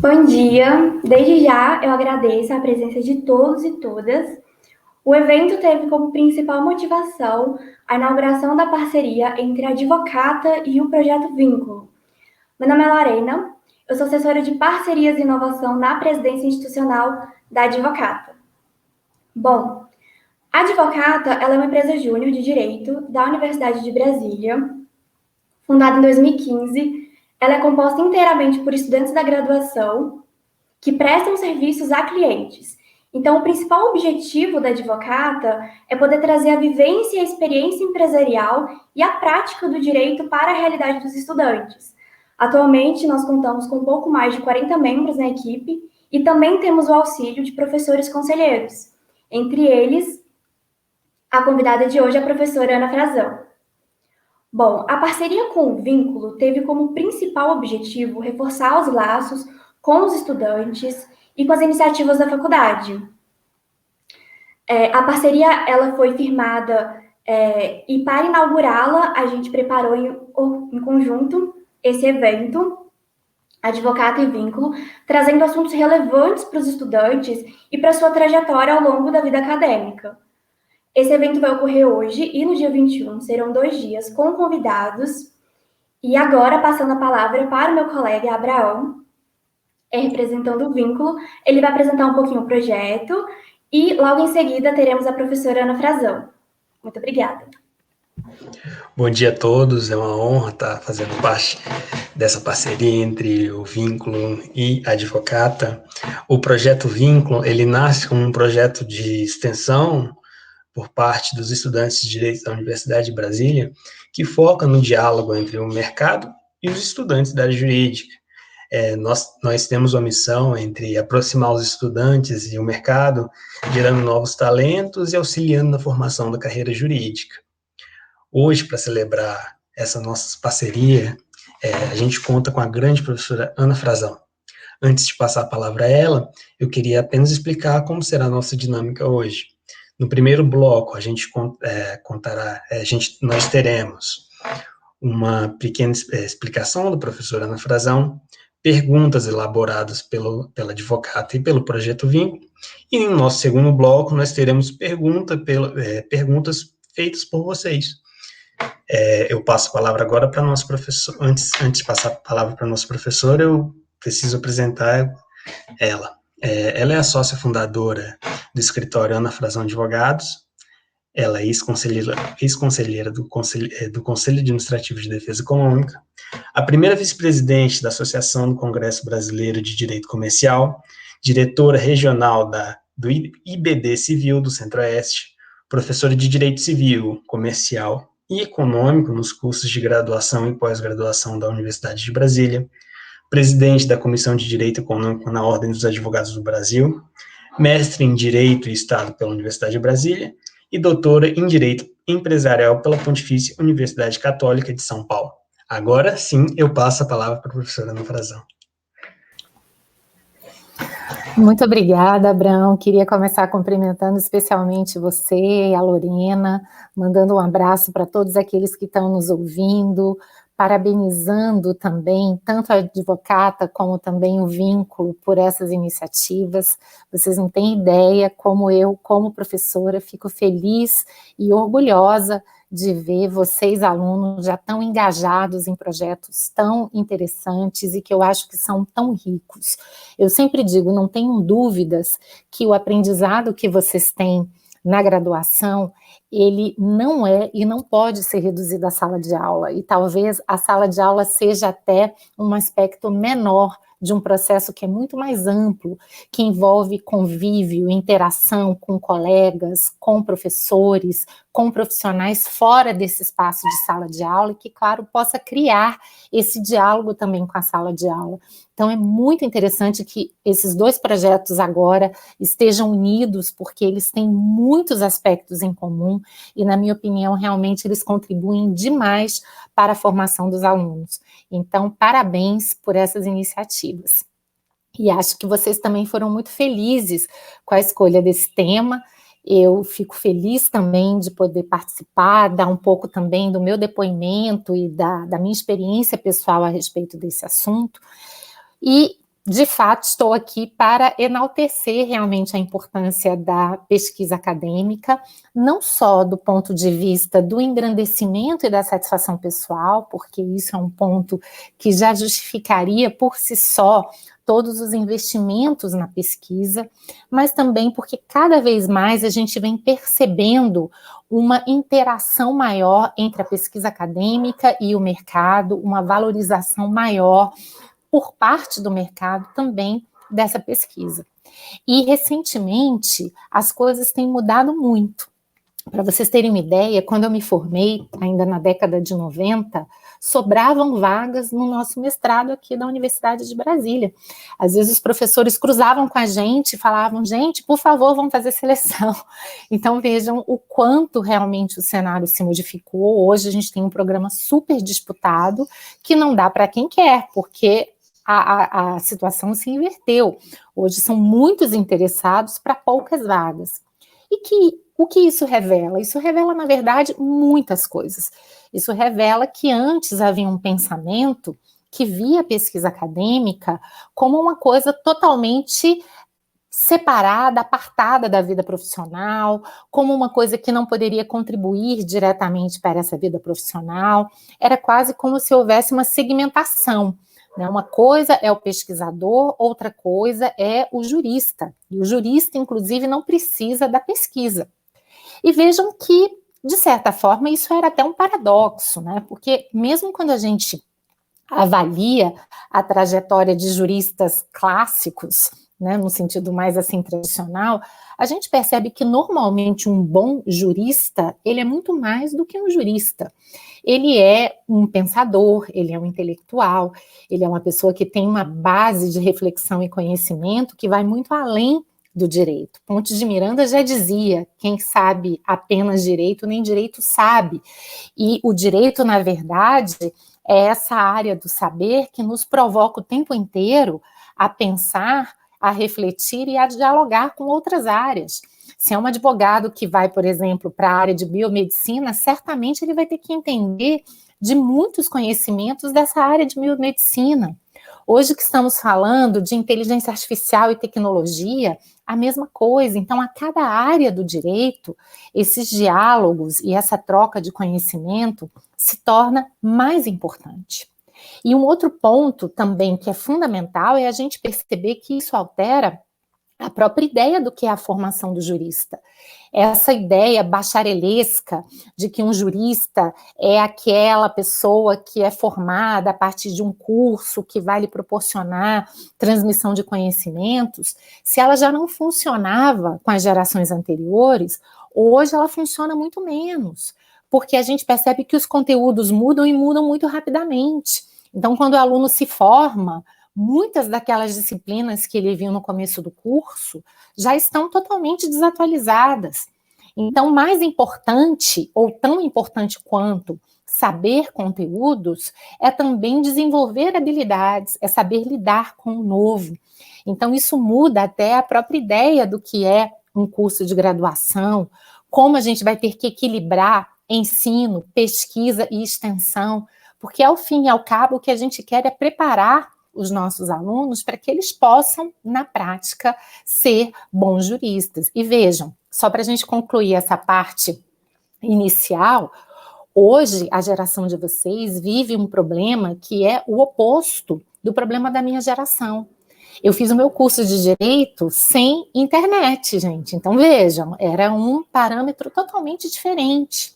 Bom dia! Desde já eu agradeço a presença de todos e todas. O evento teve como principal motivação a inauguração da parceria entre a Advocata e o Projeto Vínculo. Meu nome é Lorena, eu sou assessora de Parcerias e Inovação na presidência institucional da Advocata. Bom, a Advocata ela é uma empresa júnior de direito da Universidade de Brasília, fundada em 2015. Ela é composta inteiramente por estudantes da graduação que prestam serviços a clientes. Então, o principal objetivo da Advocata é poder trazer a vivência e a experiência empresarial e a prática do direito para a realidade dos estudantes. Atualmente, nós contamos com um pouco mais de 40 membros na equipe e também temos o auxílio de professores conselheiros. Entre eles, a convidada de hoje é a professora Ana Frazão. Bom, a parceria com o Vínculo teve como principal objetivo reforçar os laços com os estudantes e com as iniciativas da faculdade. A parceria ela foi firmada e para inaugurá-la a gente preparou em conjunto esse evento, Advocata e Vínculo, trazendo assuntos relevantes para os estudantes e para sua trajetória ao longo da vida acadêmica. Esse evento vai ocorrer hoje e no dia 21, serão 2 dias com convidados. E agora, passando a palavra para o meu colega Abraão, representando o Vínculo, ele vai apresentar um pouquinho o projeto e logo em seguida teremos a professora Ana Frazão. Muito obrigada. Bom dia a todos, é uma honra estar fazendo parte dessa parceria entre o Vínculo e a Advocata. O projeto Vínculo, ele nasce como um projeto de extensão por parte dos estudantes de Direito da Universidade de Brasília, que foca no diálogo entre o mercado e os estudantes da área jurídica. Nós temos uma missão entre aproximar os estudantes e o mercado, gerando novos talentos e auxiliando na formação da carreira jurídica. Hoje, para celebrar essa nossa parceria, a gente conta com a grande professora Ana Frazão. Antes de passar a palavra a ela, eu queria apenas explicar como será a nossa dinâmica hoje. No primeiro bloco, nós teremos uma pequena explicação do professor Ana Frazão, perguntas elaboradas pela Advocata e pelo Projeto Vínculo, e no nosso segundo bloco nós teremos perguntas feitas por vocês. Eu passo a palavra agora para a nossa professora. Antes de passar a palavra para a nossa professora, eu preciso apresentar ela. Ela é a sócia fundadora do escritório Ana Frazão Advogados. Ela é ex-conselheira do Conselho Administrativo de Defesa Econômica, a primeira vice-presidente da Associação do Congresso Brasileiro de Direito Comercial, diretora regional do IBD Civil do Centro-Oeste, professora de Direito Civil, Comercial e Econômico nos cursos de graduação e pós-graduação da Universidade de Brasília, presidente da Comissão de Direito Econômico na Ordem dos Advogados do Brasil, mestre em Direito e Estado pela Universidade de Brasília e doutora em Direito Empresarial pela Pontifícia Universidade Católica de São Paulo. Agora sim, eu passo a palavra para a professora Ana Frazão. Muito obrigada, Abraão. Queria começar cumprimentando especialmente você e a Lorena, mandando um abraço para todos aqueles que estão nos ouvindo, parabenizando também tanto a Advocata como também o Vínculo por essas iniciativas. Vocês não têm ideia como eu, como professora, fico feliz e orgulhosa de ver vocês, alunos, já tão engajados em projetos tão interessantes e que eu acho que são tão ricos. Eu sempre digo, não tenham dúvidas que o aprendizado que vocês têm na graduação, ele não é e não pode ser reduzido à sala de aula, e talvez a sala de aula seja até um aspecto menor de um processo que é muito mais amplo, que envolve convívio, interação com colegas, com professores, com profissionais fora desse espaço de sala de aula, e que, claro, possa criar esse diálogo também com a sala de aula. Então, é muito interessante que esses dois projetos agora estejam unidos, porque eles têm muitos aspectos em comum, e, na minha opinião, realmente eles contribuem demais para a formação dos alunos. Então, parabéns por essas iniciativas. E acho que vocês também foram muito felizes com a escolha desse tema. Eu fico feliz também de poder participar, dar um pouco também do meu depoimento e da minha experiência pessoal a respeito desse assunto. E de fato, estou aqui para enaltecer realmente a importância da pesquisa acadêmica, não só do ponto de vista do engrandecimento e da satisfação pessoal, porque isso é um ponto que já justificaria por si só todos os investimentos na pesquisa, mas também porque cada vez mais a gente vem percebendo uma interação maior entre a pesquisa acadêmica e o mercado, uma valorização maior por parte do mercado também dessa pesquisa. E, recentemente, as coisas têm mudado muito. Para vocês terem uma ideia, quando eu me formei, ainda na década de 90, sobravam vagas no nosso mestrado aqui da Universidade de Brasília. Às vezes os professores cruzavam com a gente e falavam, gente, por favor, vamos fazer seleção. Então vejam o quanto realmente o cenário se modificou. Hoje a gente tem um programa super disputado, que não dá para quem quer, porque a situação se inverteu. Hoje são muitos interessados para poucas vagas. E o que isso revela? Isso revela, na verdade, muitas coisas. Isso revela que antes havia um pensamento que via a pesquisa acadêmica como uma coisa totalmente separada, apartada da vida profissional, como uma coisa que não poderia contribuir diretamente para essa vida profissional. Era quase como se houvesse uma segmentação. Uma coisa é o pesquisador, outra coisa é o jurista. E o jurista, inclusive, não precisa da pesquisa. E vejam que, de certa forma, isso era até um paradoxo, né? Porque mesmo quando a gente avalia a trajetória de juristas clássicos, né, no sentido mais assim tradicional, a gente percebe que normalmente um bom jurista, ele é muito mais do que um jurista. Ele é um pensador, ele é um intelectual, ele é uma pessoa que tem uma base de reflexão e conhecimento que vai muito além do direito. Pontes de Miranda já dizia, quem sabe apenas direito, nem direito sabe. E o direito, na verdade, é essa área do saber que nos provoca o tempo inteiro a pensar, a refletir e a dialogar com outras áreas. Se é um advogado que vai, por exemplo, para a área de biomedicina, certamente ele vai ter que entender de muitos conhecimentos dessa área de biomedicina. Hoje que estamos falando de inteligência artificial e tecnologia, a mesma coisa. Então, a cada área do direito, esses diálogos e essa troca de conhecimento se torna mais importante. E um outro ponto também que é fundamental é a gente perceber que isso altera a própria ideia do que é a formação do jurista. Essa ideia bacharelesca de que um jurista é aquela pessoa que é formada a partir de um curso que vai lhe proporcionar transmissão de conhecimentos, se ela já não funcionava com as gerações anteriores, hoje ela funciona muito menos, porque a gente percebe que os conteúdos mudam e mudam muito rapidamente. Então, quando o aluno se forma, muitas daquelas disciplinas que ele viu no começo do curso já estão totalmente desatualizadas. Então, mais importante, ou tão importante quanto saber conteúdos, é também desenvolver habilidades, é saber lidar com o novo. Então, isso muda até a própria ideia do que é um curso de graduação, como a gente vai ter que equilibrar ensino, pesquisa e extensão, porque, ao fim e ao cabo, o que a gente quer é preparar os nossos alunos para que eles possam, na prática, ser bons juristas. E vejam, só para a gente concluir essa parte inicial, hoje a geração de vocês vive um problema que é o oposto do problema da minha geração. Eu fiz o meu curso de Direito sem internet, gente. Então, vejam, era um parâmetro totalmente diferente.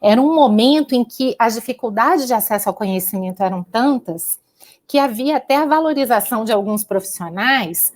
Era um momento em que as dificuldades de acesso ao conhecimento eram tantas que havia até a valorização de alguns profissionais,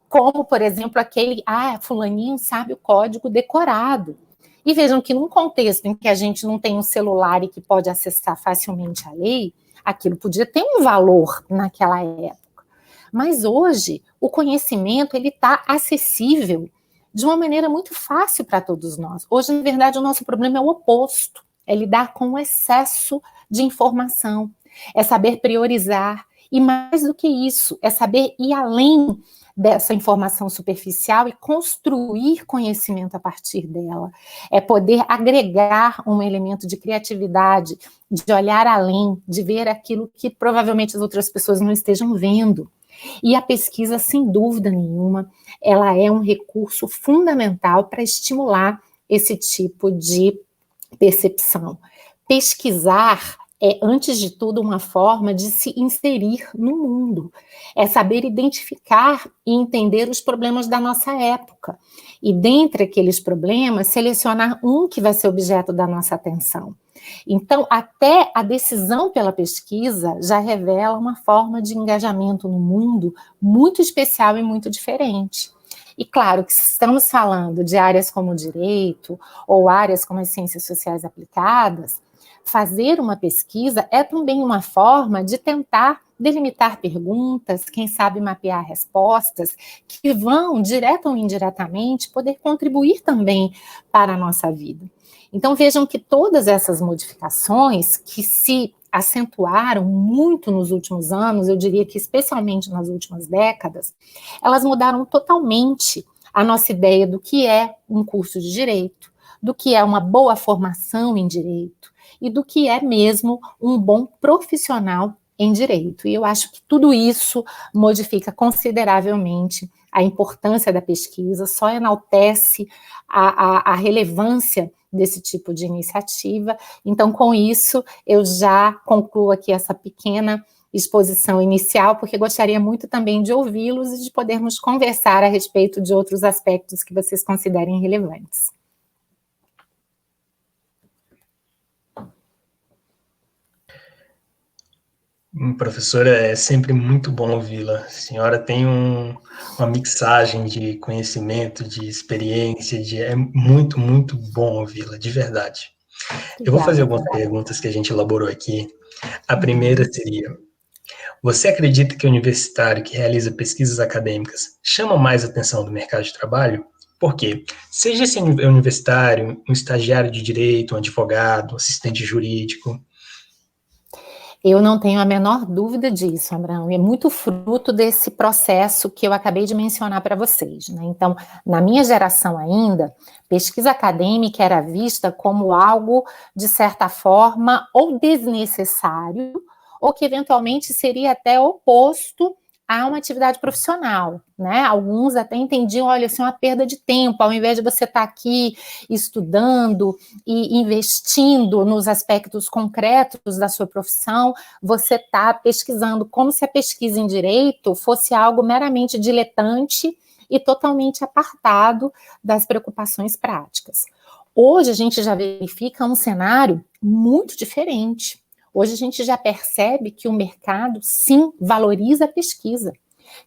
como, por exemplo, aquele, fulaninho sabe o código decorado. E vejam que num contexto em que a gente não tem um celular e que pode acessar facilmente a lei, aquilo podia ter um valor naquela época. Mas hoje, o conhecimento ele está acessível de uma maneira muito fácil para todos nós. Hoje, na verdade, o nosso problema é o oposto, é lidar com o excesso de informação, é saber priorizar, e mais do que isso, é saber ir além dessa informação superficial e construir conhecimento a partir dela. É poder agregar um elemento de criatividade, de olhar além, de ver aquilo que provavelmente as outras pessoas não estejam vendo. E a pesquisa, sem dúvida nenhuma, ela é um recurso fundamental para estimular esse tipo de percepção. Pesquisar é, antes de tudo, uma forma de se inserir no mundo, é saber identificar e entender os problemas da nossa época, e dentre aqueles problemas, selecionar um que vai ser objeto da nossa atenção. Então, até a decisão pela pesquisa já revela uma forma de engajamento no mundo muito especial e muito diferente. E claro que se estamos falando de áreas como o direito ou áreas como as ciências sociais aplicadas, fazer uma pesquisa é também uma forma de tentar delimitar perguntas, quem sabe mapear respostas, que vão, direta ou indiretamente, poder contribuir também para a nossa vida. Então vejam que todas essas modificações que se acentuaram muito nos últimos anos, eu diria que especialmente nas últimas décadas, elas mudaram totalmente a nossa ideia do que é um curso de direito, do que é uma boa formação em direito e do que é mesmo um bom profissional em direito. E eu acho que tudo isso modifica consideravelmente a importância da pesquisa, só enaltece a relevância desse tipo de iniciativa. Então, com isso, eu já concluo aqui essa pequena exposição inicial, porque gostaria muito também de ouvi-los e de podermos conversar a respeito de outros aspectos que vocês considerem relevantes. Professora, é sempre muito bom ouvi-la. A senhora tem uma mixagem de conhecimento, de experiência, é muito, muito bom ouvi-la, de verdade. Eu vou fazer algumas perguntas que a gente elaborou aqui. A primeira seria: você acredita que o universitário que realiza pesquisas acadêmicas chama mais atenção do mercado de trabalho? Por quê? Seja esse universitário, um estagiário de direito, um advogado, um assistente jurídico. Eu não tenho a menor dúvida disso, Abraão, e é muito fruto desse processo que eu acabei de mencionar para vocês, né? Então, na minha geração ainda, pesquisa acadêmica era vista como algo, de certa forma, ou desnecessário, ou que eventualmente seria até oposto a uma atividade profissional, né? Alguns até entendiam, olha, isso é uma perda de tempo, ao invés de você estar aqui estudando e investindo nos aspectos concretos da sua profissão, você está pesquisando, como se a pesquisa em direito fosse algo meramente diletante e totalmente apartado das preocupações práticas. Hoje a gente já verifica um cenário muito diferente. Hoje a gente já percebe que o mercado, sim, valoriza a pesquisa,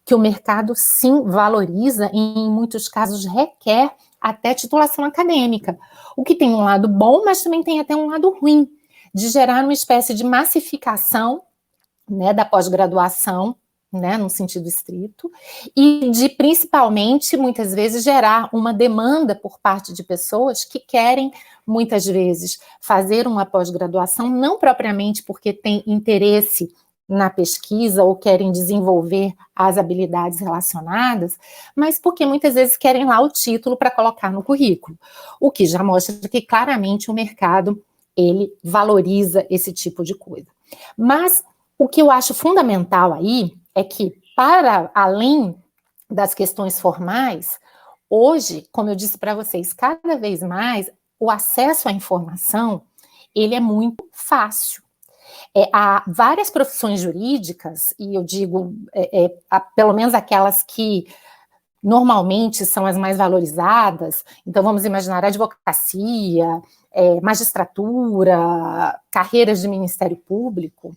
que o mercado, sim, valoriza e, em muitos casos, requer até titulação acadêmica, o que tem um lado bom, mas também tem até um lado ruim, de gerar uma espécie de massificação, né, da pós-graduação, né, no sentido estrito, e de, principalmente, muitas vezes, gerar uma demanda por parte de pessoas que querem, muitas vezes, fazer uma pós-graduação, não propriamente porque tem interesse na pesquisa ou querem desenvolver as habilidades relacionadas, mas porque muitas vezes querem lá o título para colocar no currículo, o que já mostra que claramente o mercado, ele valoriza esse tipo de coisa. Mas o que eu acho fundamental aí é que, para além das questões formais, hoje, como eu disse para vocês, cada vez mais o acesso à informação, ele é muito fácil. Há várias profissões jurídicas, e eu digo, pelo menos aquelas que normalmente são as mais valorizadas, então vamos imaginar advocacia, magistratura, carreiras de Ministério Público,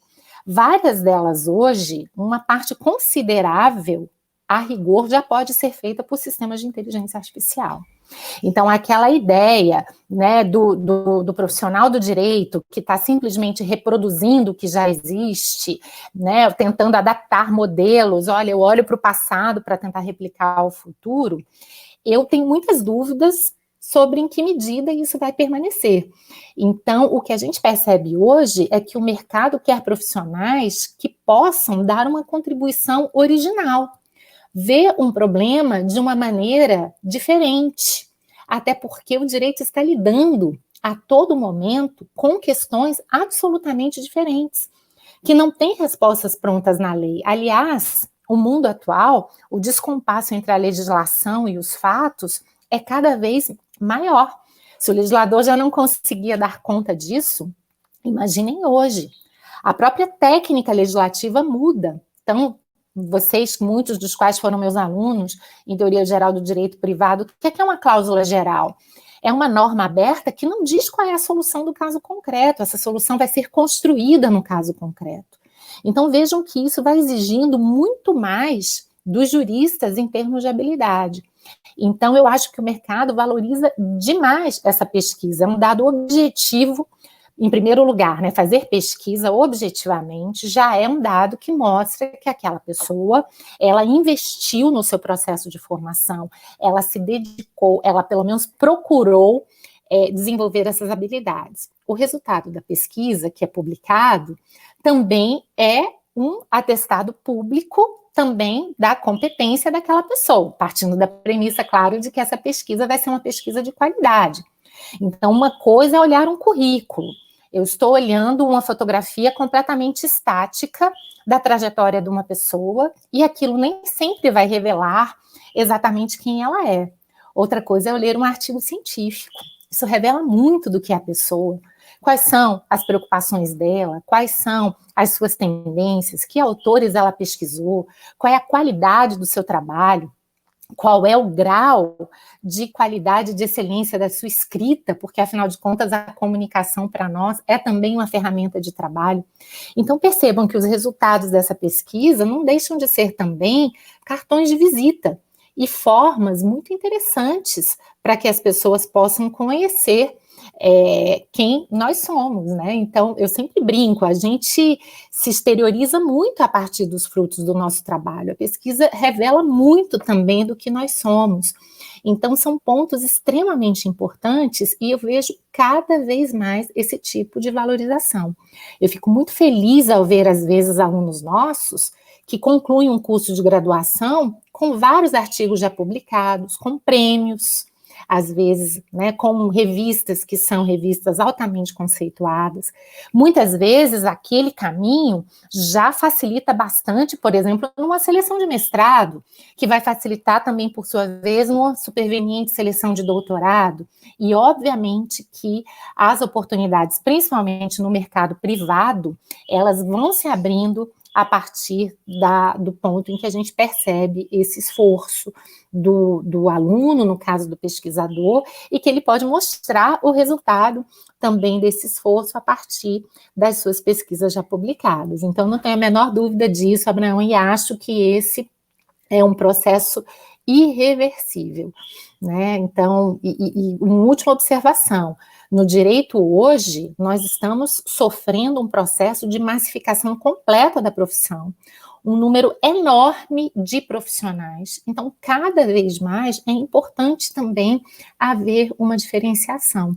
várias delas hoje, uma parte considerável, a rigor, já pode ser feita por sistemas de inteligência artificial. Então, aquela ideia, né, do profissional do direito que está simplesmente reproduzindo o que já existe, né, tentando adaptar modelos, olha, eu olho para o passado para tentar replicar o futuro, eu tenho muitas dúvidas sobre em que medida isso vai permanecer. Então, o que a gente percebe hoje é que o mercado quer profissionais que possam dar uma contribuição original, ver um problema de uma maneira diferente, até porque o direito está lidando a todo momento com questões absolutamente diferentes, que não têm respostas prontas na lei. Aliás, o mundo atual, o descompasso entre a legislação e os fatos é cada vez maior. Se o legislador já não conseguia dar conta disso, imaginem hoje. A própria técnica legislativa muda. Então, vocês, muitos dos quais foram meus alunos em Teoria Geral do Direito Privado, o que é uma cláusula geral? É uma norma aberta que não diz qual é a solução do caso concreto. Essa solução vai ser construída no caso concreto. Então, vejam que isso vai exigindo muito mais dos juristas em termos de habilidade. Então, eu acho que o mercado valoriza demais essa pesquisa. É um dado objetivo, em primeiro lugar, né? Fazer pesquisa objetivamente já é um dado que mostra que aquela pessoa, ela investiu no seu processo de formação, ela se dedicou, ela pelo menos procurou desenvolver essas habilidades. O resultado da pesquisa, que é publicado, também é um atestado público também da competência daquela pessoa, partindo da premissa, claro, de que essa pesquisa vai ser uma pesquisa de qualidade. Então, uma coisa é olhar um currículo. Eu estou olhando uma fotografia completamente estática da trajetória de uma pessoa e aquilo nem sempre vai revelar exatamente quem ela é. Outra coisa é eu ler um artigo científico. Isso revela muito do que é a pessoa. Quais são as preocupações dela, quais são as suas tendências, que autores ela pesquisou, qual é a qualidade do seu trabalho, qual é o grau de qualidade, de excelência da sua escrita, porque, afinal de contas, a comunicação para nós é também uma ferramenta de trabalho. Então, percebam que os resultados dessa pesquisa não deixam de ser também cartões de visita e formas muito interessantes para que as pessoas possam conhecer quem nós somos, né? Então, eu sempre brinco, a gente se exterioriza muito a partir dos frutos do nosso trabalho. A pesquisa revela muito também do que nós somos. Então, são pontos extremamente importantes e eu vejo cada vez mais esse tipo de valorização. Eu fico muito feliz ao ver, às vezes, alunos nossos que concluem um curso de graduação com vários artigos já publicados, com prêmios, às vezes, né, com revistas que são revistas altamente conceituadas. Muitas vezes, aquele caminho já facilita bastante, por exemplo, numa seleção de mestrado, que vai facilitar também, por sua vez, uma superveniente seleção de doutorado. E, obviamente, que as oportunidades, principalmente no mercado privado, elas vão se abrindo a partir do ponto em que a gente percebe esse esforço do aluno, no caso do pesquisador, e que ele pode mostrar o resultado também desse esforço a partir das suas pesquisas já publicadas. Então, não tenho a menor dúvida disso, Abraão, e acho que esse é um processo irreversível, né? Então, e uma última observação, no direito hoje, nós estamos sofrendo um processo de massificação completa da profissão, um número enorme de profissionais, então cada vez mais é importante também haver uma diferenciação.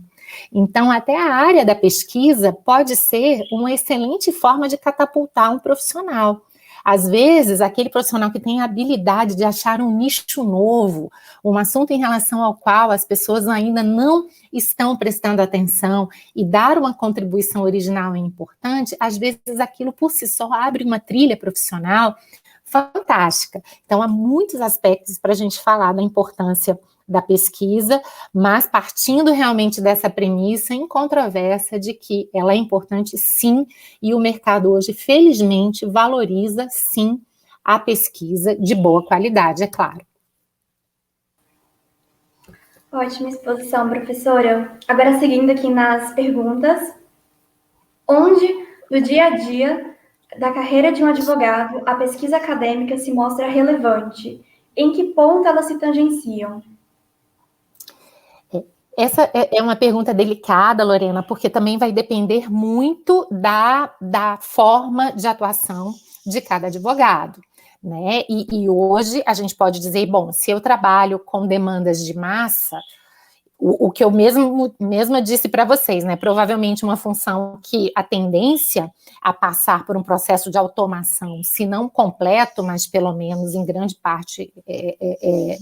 Então, até a área da pesquisa pode ser uma excelente forma de catapultar um profissional. Às vezes, aquele profissional que tem a habilidade de achar um nicho novo, um assunto em relação ao qual as pessoas ainda não estão prestando atenção e dar uma contribuição original é importante, às vezes aquilo por si só abre uma trilha profissional fantástica. Então, há muitos aspectos para a gente falar da importância da pesquisa, mas partindo realmente dessa premissa incontroversa de que ela é importante sim, e o mercado hoje, felizmente, valoriza sim a pesquisa de boa qualidade, é claro. Ótima exposição, professora. Agora, seguindo aqui nas perguntas, onde, no dia a dia da carreira de um advogado, a pesquisa acadêmica se mostra relevante? Em que ponto elas se tangenciam? Essa é uma pergunta delicada, Lorena, porque também vai depender muito da forma de atuação de cada advogado, né? E hoje a gente pode dizer, bom, se eu trabalho com demandas de massa, o que eu mesma disse para vocês, né? Provavelmente uma função que a tendência a passar por um processo de automação, se não completo, mas pelo menos em grande parte é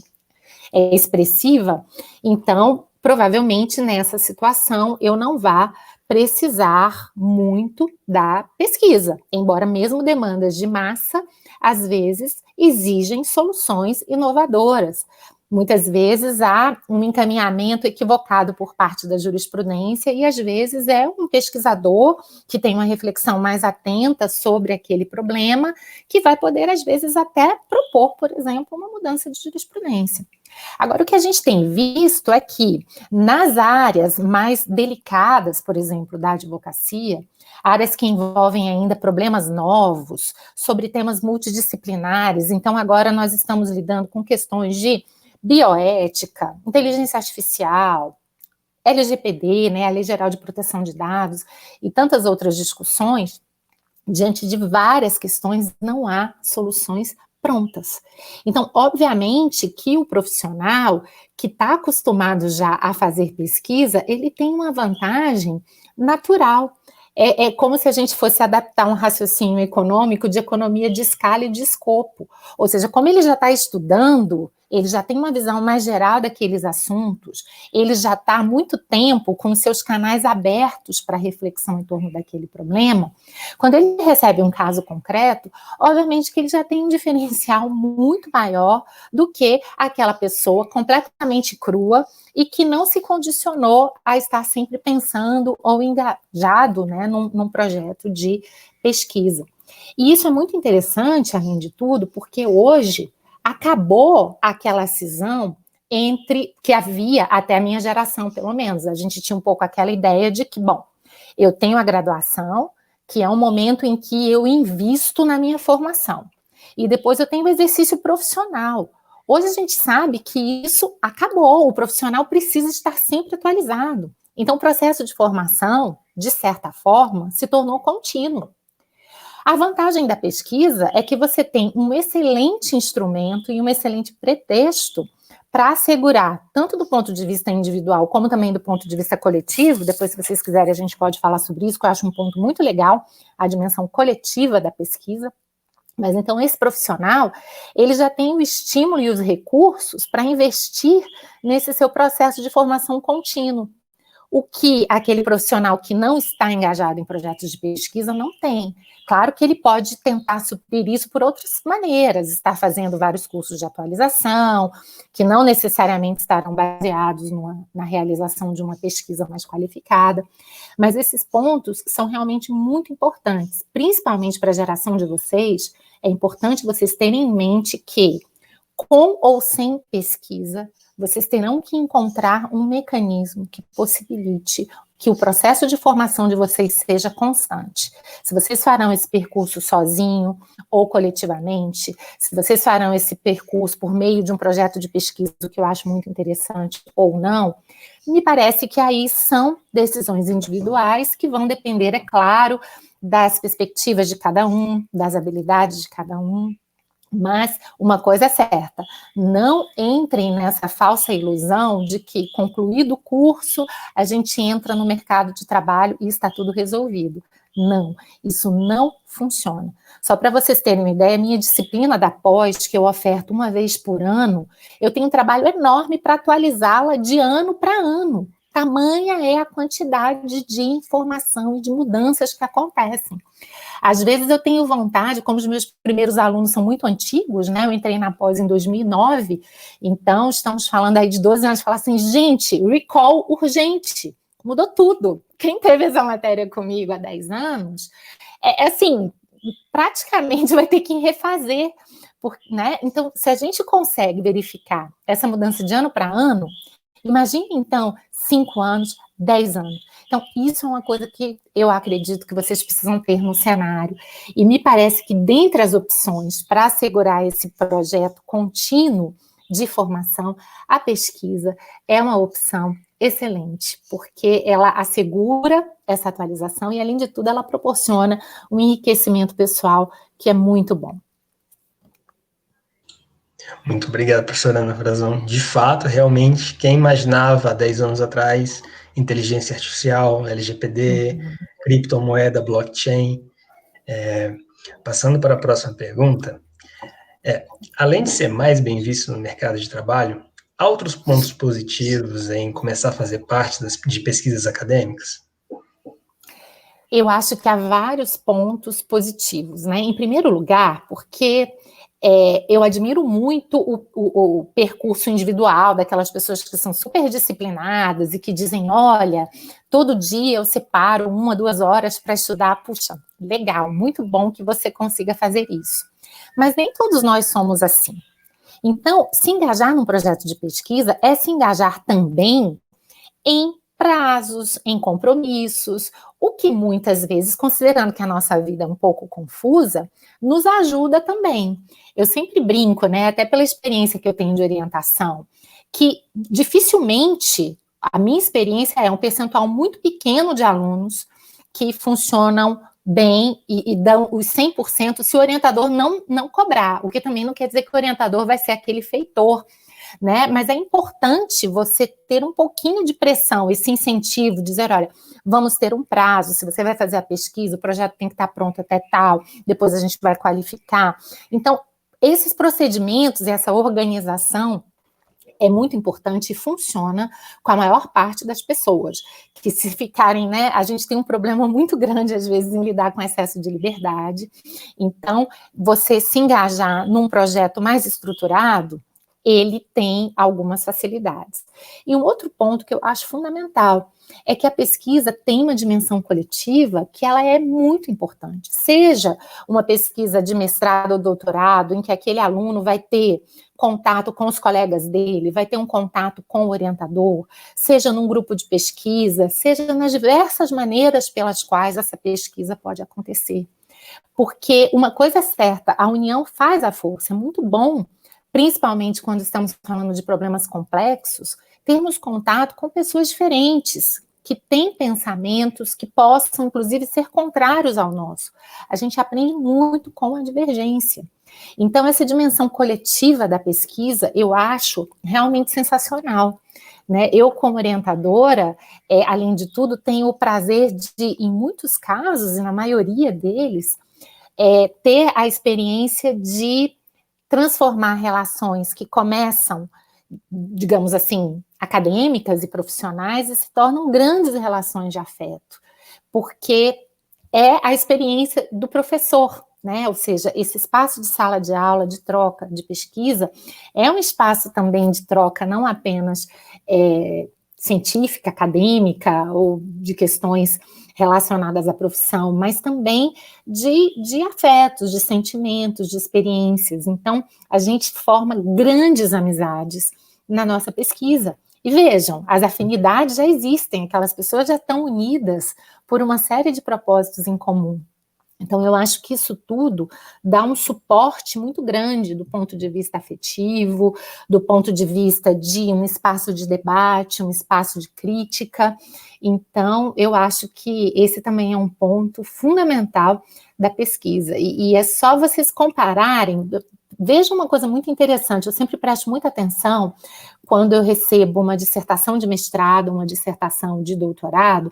expressiva, então provavelmente nessa situação eu não vá precisar muito da pesquisa, embora mesmo demandas de massa, às vezes, exigem soluções inovadoras. Muitas vezes há um encaminhamento equivocado por parte da jurisprudência e, às vezes, é um pesquisador que tem uma reflexão mais atenta sobre aquele problema que vai poder, às vezes, até propor, por exemplo, uma mudança de jurisprudência. Agora, o que a gente tem visto é que, nas áreas mais delicadas, por exemplo, da advocacia, áreas que envolvem ainda problemas novos, sobre temas multidisciplinares, então agora nós estamos lidando com questões de bioética, inteligência artificial, LGPD, né, a Lei Geral de Proteção de Dados, e tantas outras discussões, diante de várias questões, não há soluções prontas. Então, obviamente que o profissional que está acostumado já a fazer pesquisa, ele tem uma vantagem natural. É como se a gente fosse adaptar um raciocínio econômico de economia de escala e de escopo. Ou seja, como ele já está estudando, ele já tem uma visão mais geral daqueles assuntos, ele já está há muito tempo com seus canais abertos para reflexão em torno daquele problema. Quando ele recebe um caso concreto, obviamente que ele já tem um diferencial muito maior do que aquela pessoa completamente crua e que não se condicionou a estar sempre pensando ou engajado, né, num projeto de pesquisa. E isso é muito interessante, além de tudo, porque hoje acabou aquela cisão entre que havia até a minha geração, pelo menos. A gente tinha um pouco aquela ideia de que, bom, eu tenho a graduação, que é um momento em que eu invisto na minha formação. E depois eu tenho o exercício profissional. Hoje a gente sabe que isso acabou, o profissional precisa estar sempre atualizado. Então o processo de formação, de certa forma, se tornou contínuo. A vantagem da pesquisa é que você tem um excelente instrumento e um excelente pretexto para assegurar, tanto do ponto de vista individual, como também do ponto de vista coletivo. Depois, se vocês quiserem, a gente pode falar sobre isso, que eu acho um ponto muito legal, a dimensão coletiva da pesquisa. Mas então esse profissional, ele já tem o estímulo e os recursos para investir nesse seu processo de formação contínuo. O que aquele profissional que não está engajado em projetos de pesquisa não tem. Claro que ele pode tentar suprir isso por outras maneiras, estar fazendo vários cursos de atualização, que não necessariamente estarão baseados na realização de uma pesquisa mais qualificada, mas esses pontos são realmente muito importantes, principalmente para a geração de vocês. É importante vocês terem em mente que, com ou sem pesquisa, vocês terão que encontrar um mecanismo que possibilite que o processo de formação de vocês seja constante. Se vocês farão esse percurso sozinho ou coletivamente, se vocês farão esse percurso por meio de um projeto de pesquisa, o que eu acho muito interessante, ou não, me parece que aí são decisões individuais que vão depender, é claro, das perspectivas de cada um, das habilidades de cada um. Mas uma coisa é certa, não entrem nessa falsa ilusão de que, concluído o curso, a gente entra no mercado de trabalho e está tudo resolvido. Não, isso não funciona. Só para vocês terem uma ideia, minha disciplina da pós, que eu oferto uma vez por ano, eu tenho um trabalho enorme para atualizá-la de ano para ano. Tamanha é a quantidade de informação e de mudanças que acontecem. Às vezes eu tenho vontade, como os meus primeiros alunos são muito antigos, né? Eu entrei na pós em 2009, então estamos falando aí de 12 anos, falar assim, gente, recall urgente, mudou tudo. Quem teve essa matéria comigo há 10 anos, assim, praticamente vai ter que refazer, né? Então, se a gente consegue verificar essa mudança de ano para ano, imagine, então, 5 anos, 10 anos. Então, isso é uma coisa que eu acredito que vocês precisam ter no cenário. E me parece que, dentre as opções para assegurar esse projeto contínuo de formação, a pesquisa é uma opção excelente, porque ela assegura essa atualização e, além de tudo, ela proporciona um enriquecimento pessoal que é muito bom. Muito obrigado, professora Ana Frazão. De fato, realmente, quem imaginava há 10 anos atrás inteligência artificial, LGPD, criptomoeda, blockchain. Passando para a próxima pergunta, além de ser mais bem visto no mercado de trabalho, há outros pontos positivos em começar a fazer parte de pesquisas acadêmicas? Eu acho que há vários pontos positivos, né? Em primeiro lugar, porque eu admiro muito o percurso individual daquelas pessoas que são super disciplinadas e que dizem, olha, todo dia eu separo 1 a 2 horas para estudar. Puxa, legal, muito bom que você consiga fazer isso. Mas nem todos nós somos assim. Então, se engajar num projeto de pesquisa é se engajar também em prazos, em compromissos, o que muitas vezes, considerando que a nossa vida é um pouco confusa, nos ajuda também. Eu sempre brinco, né, até pela experiência que eu tenho de orientação, que dificilmente, a minha experiência é um percentual muito pequeno de alunos que funcionam bem e dão os 100% se o orientador não cobrar, o que também não quer dizer que o orientador vai ser aquele feitor, né? Mas é importante você ter um pouquinho de pressão, esse incentivo, dizer, olha, vamos ter um prazo, se você vai fazer a pesquisa, o projeto tem que estar pronto até tal, depois a gente vai qualificar. Então, esses procedimentos e essa organização é muito importante e funciona com a maior parte das pessoas, que se ficarem, né, a gente tem um problema muito grande às vezes em lidar com excesso de liberdade, então você se engajar num projeto mais estruturado, ele tem algumas facilidades. E um outro ponto que eu acho fundamental é que a pesquisa tem uma dimensão coletiva que ela é muito importante, seja uma pesquisa de mestrado ou doutorado, em que aquele aluno vai ter contato com os colegas dele, vai ter um contato com o orientador, seja num grupo de pesquisa, seja nas diversas maneiras pelas quais essa pesquisa pode acontecer. Porque uma coisa é certa, a união faz a força, é muito bom, principalmente quando estamos falando de problemas complexos, termos contato com pessoas diferentes, que têm pensamentos que possam, inclusive, ser contrários ao nosso. A gente aprende muito com a divergência. Então, essa dimensão coletiva da pesquisa, eu acho realmente sensacional. Né? Eu, como orientadora, além de tudo, tenho o prazer de, em muitos casos, e na maioria deles, ter a experiência de transformar relações que começam, digamos assim, acadêmicas e profissionais e se tornam grandes relações de afeto, porque é a experiência do professor, né? Ou seja, esse espaço de sala de aula, de troca, de pesquisa, é um espaço também de troca, não apenas científica, acadêmica, ou de questões relacionadas à profissão, mas também de afetos, de sentimentos, de experiências. Então, a gente forma grandes amizades na nossa pesquisa. E vejam, as afinidades já existem, aquelas pessoas já estão unidas por uma série de propósitos em comum. Então, eu acho que isso tudo dá um suporte muito grande do ponto de vista afetivo, do ponto de vista de um espaço de debate, um espaço de crítica. Então, eu acho que esse também é um ponto fundamental da pesquisa. E é só vocês compararem. Veja uma coisa muito interessante, eu sempre presto muita atenção quando eu recebo uma dissertação de mestrado, uma dissertação de doutorado,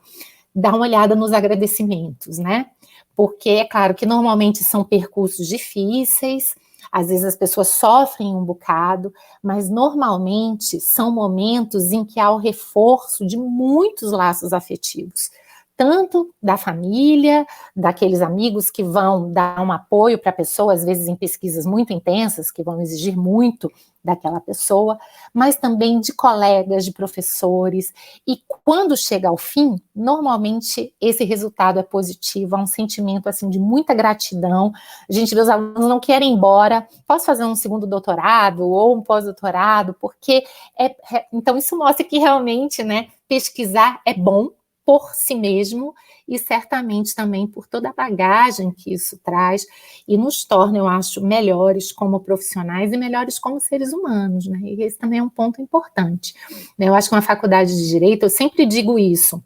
dá uma olhada nos agradecimentos, né? Porque é claro que normalmente são percursos difíceis, às vezes as pessoas sofrem um bocado, mas normalmente são momentos em que há o reforço de muitos laços afetivos, tanto da família, daqueles amigos que vão dar um apoio para a pessoa, às vezes em pesquisas muito intensas, que vão exigir muito daquela pessoa, mas também de colegas, de professores, e quando chega ao fim, normalmente esse resultado é positivo, há um sentimento assim de muita gratidão, a gente vê os alunos não querem ir embora, posso fazer um segundo doutorado ou um pós-doutorado, porque então isso mostra que realmente, né, pesquisar é bom por si mesmo e certamente também por toda a bagagem que isso traz e nos torna, eu acho, melhores como profissionais e melhores como seres humanos, né? E esse também é um ponto importante. Eu acho que uma faculdade de Direito, eu sempre digo isso,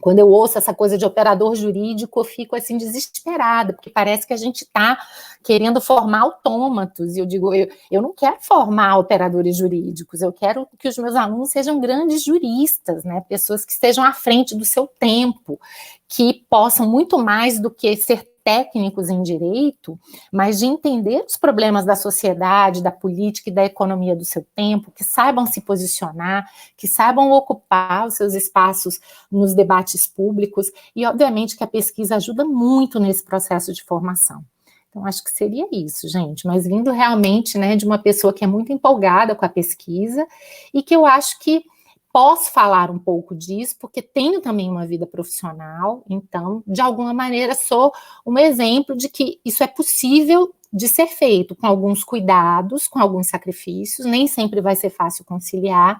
quando eu ouço essa coisa de operador jurídico, eu fico assim desesperada, porque parece que a gente está querendo formar autômatos, e eu digo, eu não quero formar operadores jurídicos, eu quero que os meus alunos sejam grandes juristas, né, pessoas que estejam à frente do seu tempo, que possam muito mais do que ser técnicos em direito, mas de entender os problemas da sociedade, da política e da economia do seu tempo, que saibam se posicionar, que saibam ocupar os seus espaços nos debates públicos, e obviamente que a pesquisa ajuda muito nesse processo de formação. Então, acho que seria isso, gente, mas vindo realmente, né, de uma pessoa que é muito empolgada com a pesquisa e que eu acho que posso falar um pouco disso, porque tenho também uma vida profissional, então, de alguma maneira, sou um exemplo de que isso é possível de ser feito, com alguns cuidados, com alguns sacrifícios, nem sempre vai ser fácil conciliar,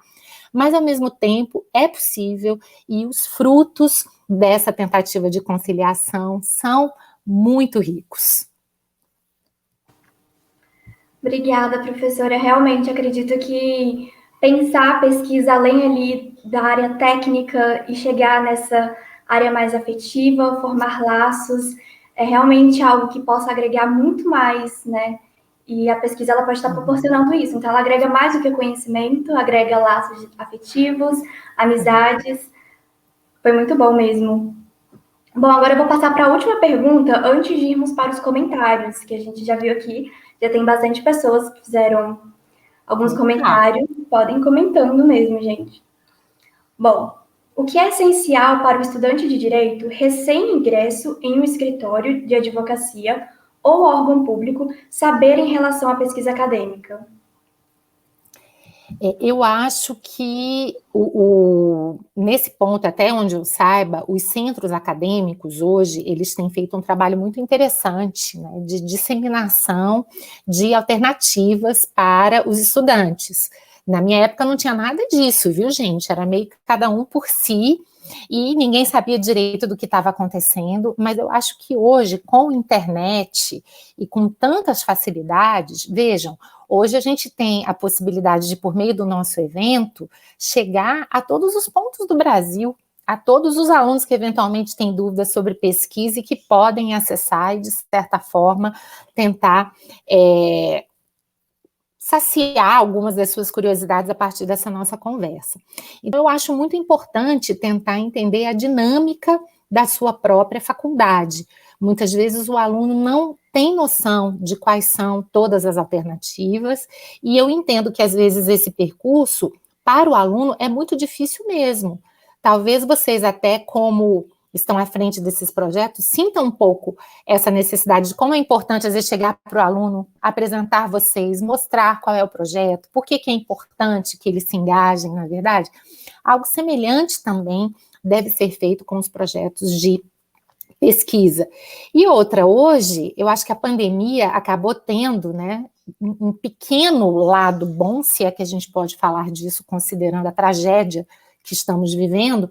mas, ao mesmo tempo, é possível, e os frutos dessa tentativa de conciliação são muito ricos. Obrigada, professora. Realmente acredito que pensar a pesquisa além ali da área técnica e chegar nessa área mais afetiva, formar laços, é realmente algo que possa agregar muito mais, né? E a pesquisa ela pode estar proporcionando isso. Então, ela agrega mais do que conhecimento, agrega laços afetivos, amizades. Foi muito bom mesmo. Bom, agora eu vou passar para a última pergunta, antes de irmos para os comentários, que a gente já viu aqui. Já tem bastante pessoas que fizeram alguns comentários. Podem comentando mesmo, gente. Bom, o que é essencial para o estudante de direito recém-ingresso em um escritório de advocacia ou órgão público saber em relação à pesquisa acadêmica? Eu acho que, nesse ponto, até onde eu saiba, os centros acadêmicos hoje, eles têm feito um trabalho muito interessante, né, de disseminação de alternativas para os estudantes. Na minha época não tinha nada disso, viu, gente? Era meio que cada um por si, e ninguém sabia direito do que estava acontecendo, mas eu acho que hoje, com a internet e com tantas facilidades, vejam, hoje a gente tem a possibilidade de, por meio do nosso evento, chegar a todos os pontos do Brasil, a todos os alunos que eventualmente têm dúvidas sobre pesquisa e que podem acessar e, de certa forma, tentar saciar algumas das suas curiosidades a partir dessa nossa conversa. Então, eu acho muito importante tentar entender a dinâmica da sua própria faculdade. Muitas vezes o aluno não tem noção de quais são todas as alternativas, e eu entendo que, às vezes, esse percurso, para o aluno, é muito difícil mesmo. Talvez vocês, até como estão à frente desses projetos, sintam um pouco essa necessidade de como é importante, às vezes, chegar para o aluno, apresentar vocês, mostrar qual é o projeto, por que é importante que eles se engajem, na verdade. Algo semelhante também deve ser feito com os projetos de pesquisa. E outra, hoje, eu acho que a pandemia acabou tendo, né, um pequeno lado bom, se é que a gente pode falar disso, considerando a tragédia que estamos vivendo,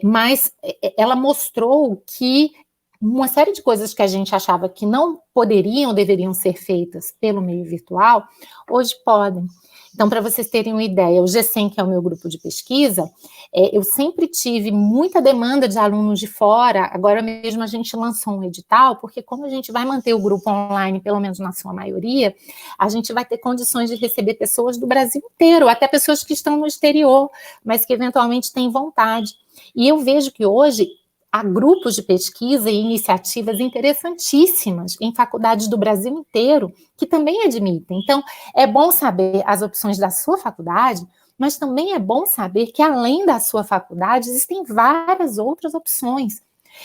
mas ela mostrou que uma série de coisas que a gente achava que não poderiam, deveriam ser feitas pelo meio virtual, hoje podem. Então, para vocês terem uma ideia, o GCEM, que é o meu grupo de pesquisa, eu sempre tive muita demanda de alunos de fora. Agora mesmo a gente lançou um edital, porque como a gente vai manter o grupo online, pelo menos na sua maioria, a gente vai ter condições de receber pessoas do Brasil inteiro, até pessoas que estão no exterior, mas que eventualmente têm vontade. E eu vejo que hoje há grupos de pesquisa e iniciativas interessantíssimas em faculdades do Brasil inteiro que também admitem. Então, é bom saber as opções da sua faculdade, mas também é bom saber que, além da sua faculdade, existem várias outras opções.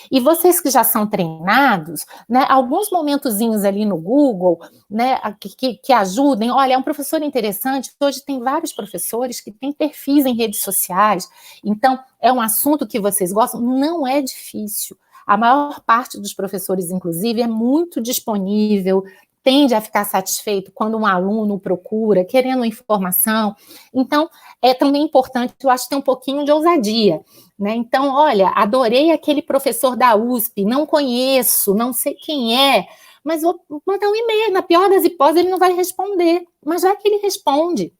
E vocês que já são treinados, né, alguns momentozinhos ali no Google, né, que ajudem. Olha, é um professor interessante, hoje tem vários professores que têm perfis em redes sociais, então é um assunto que vocês gostam, não é difícil. A maior parte dos professores, inclusive, é muito disponível, tende a ficar satisfeito quando um aluno procura, querendo informação. Então, é também importante, eu acho, ter um pouquinho de ousadia, né? Então, olha, adorei aquele professor da USP, não conheço, não sei quem é, mas vou mandar um e-mail, na pior das hipóteses ele não vai responder, mas já que ele responde,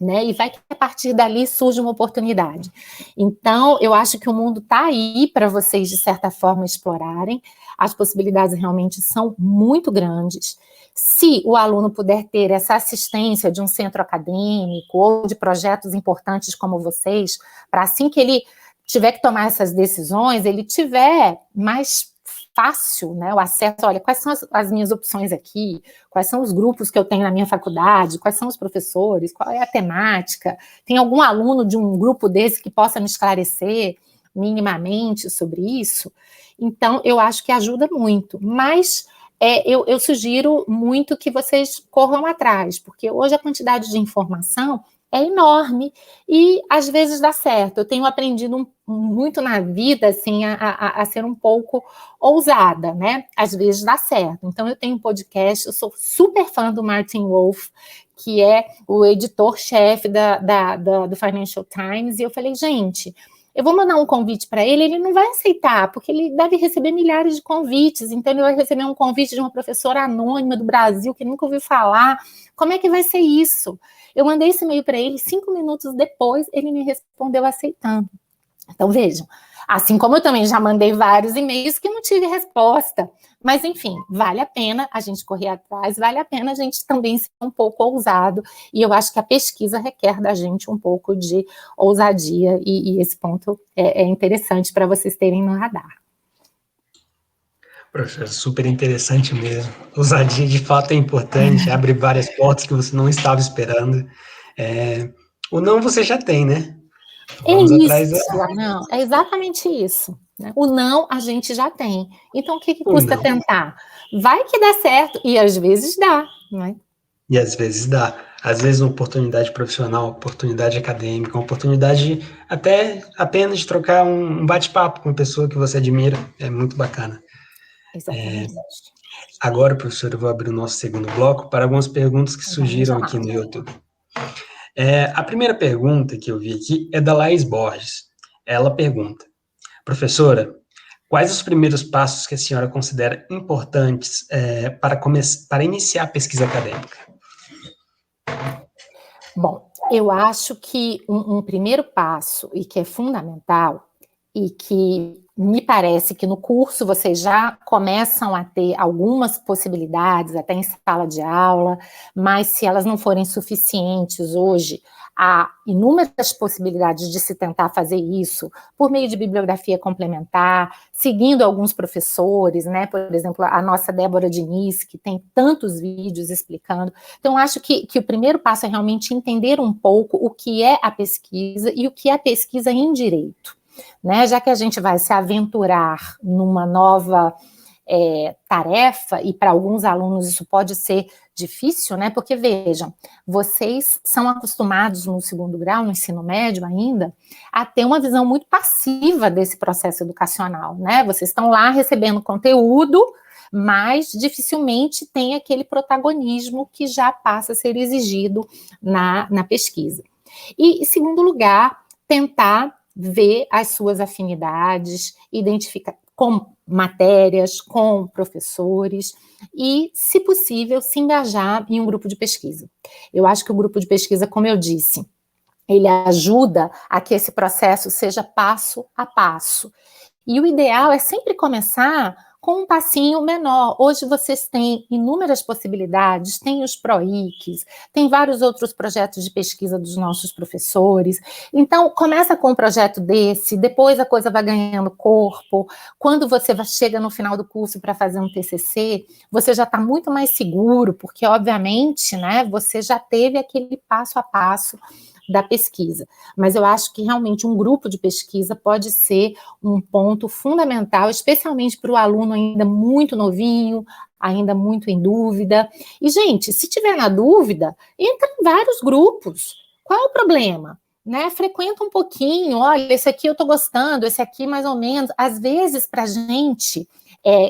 né? E vai que a partir dali surge uma oportunidade. Então, eu acho que o mundo está aí para vocês, de certa forma, explorarem. As possibilidades realmente são muito grandes. Se o aluno puder ter essa assistência de um centro acadêmico ou de projetos importantes como vocês, para assim que ele tiver que tomar essas decisões, ele tiver mais fácil, né, o acesso, olha, quais são as minhas opções aqui, quais são os grupos que eu tenho na minha faculdade, quais são os professores, qual é a temática, tem algum aluno de um grupo desse que possa me esclarecer minimamente sobre isso? Então, eu acho que ajuda muito, mas eu sugiro muito que vocês corram atrás, porque hoje a quantidade de informação é enorme e às vezes dá certo. Eu tenho aprendido muito na vida, assim, a ser um pouco ousada, né? Às vezes dá certo. Então eu tenho um podcast, eu sou super fã do Martin Wolf, que é o editor-chefe do Financial Times, e eu falei, gente, eu vou mandar um convite para ele não vai aceitar, porque ele deve receber milhares de convites, então ele vai receber um convite de uma professora anônima do Brasil, que nunca ouviu falar. Como é que vai ser isso? Eu mandei esse e-mail para ele, 5 minutos depois, ele me respondeu aceitando. Então, vejam, assim como eu também já mandei vários e-mails que não tive resposta, mas, enfim, vale a pena a gente correr atrás, vale a pena a gente também ser um pouco ousado, e eu acho que a pesquisa requer da gente um pouco de ousadia, e esse ponto é interessante para vocês terem no radar. Professor, super interessante mesmo. Ousadia, de fato, é importante, abre várias portas que você não estava esperando. O não você já tem, né? Vamos atrás não, é exatamente isso. Né? O não a gente já tem. Então, o que custa tentar? Vai que dá certo, e às vezes dá. Né? E às vezes dá. Às vezes uma oportunidade profissional, oportunidade acadêmica, uma oportunidade até apenas de trocar um bate-papo com uma pessoa que você admira. É muito bacana. Exatamente. Agora, professor, eu vou abrir o nosso segundo bloco para algumas perguntas que surgiram aqui no YouTube. A primeira pergunta que eu vi aqui é da Laís Borges. Ela pergunta, professora, quais os primeiros passos que a senhora considera importantes para iniciar a pesquisa acadêmica? Bom, eu acho que um primeiro passo, e que é fundamental, e que me parece que no curso vocês já começam a ter algumas possibilidades, até em sala de aula, mas se elas não forem suficientes hoje, há inúmeras possibilidades de se tentar fazer isso por meio de bibliografia complementar, seguindo alguns professores, né? Por exemplo, a nossa Débora Diniz, que tem tantos vídeos explicando. Então, acho que o primeiro passo é realmente entender um pouco o que é a pesquisa e o que é a pesquisa em direito. Né, já que a gente vai se aventurar numa nova tarefa, e para alguns alunos isso pode ser difícil, né, porque vejam, vocês são acostumados no segundo grau, no ensino médio ainda, a ter uma visão muito passiva desse processo educacional, né, vocês estão lá recebendo conteúdo, mas dificilmente tem aquele protagonismo que já passa a ser exigido na pesquisa. E, em segundo lugar, tentar ver as suas afinidades, identificar com matérias, com professores e, se possível, se engajar em um grupo de pesquisa. Eu acho que o grupo de pesquisa, como eu disse, ele ajuda a que esse processo seja passo a passo. E o ideal é sempre começar com um passinho menor. Hoje vocês têm inúmeras possibilidades, tem os PROICs, tem vários outros projetos de pesquisa dos nossos professores. Então, começa com um projeto desse, depois a coisa vai ganhando corpo. Quando você chega no final do curso para fazer um TCC, você já está muito mais seguro, porque, obviamente, né, você já teve aquele passo a passo da pesquisa, mas eu acho que realmente um grupo de pesquisa pode ser um ponto fundamental, especialmente para o aluno ainda muito novinho, ainda muito em dúvida. E, gente, se tiver na dúvida, entra em vários grupos. Qual é o problema? Né? Frequenta um pouquinho, olha, esse aqui eu estou gostando, esse aqui mais ou menos. Às vezes, para a gente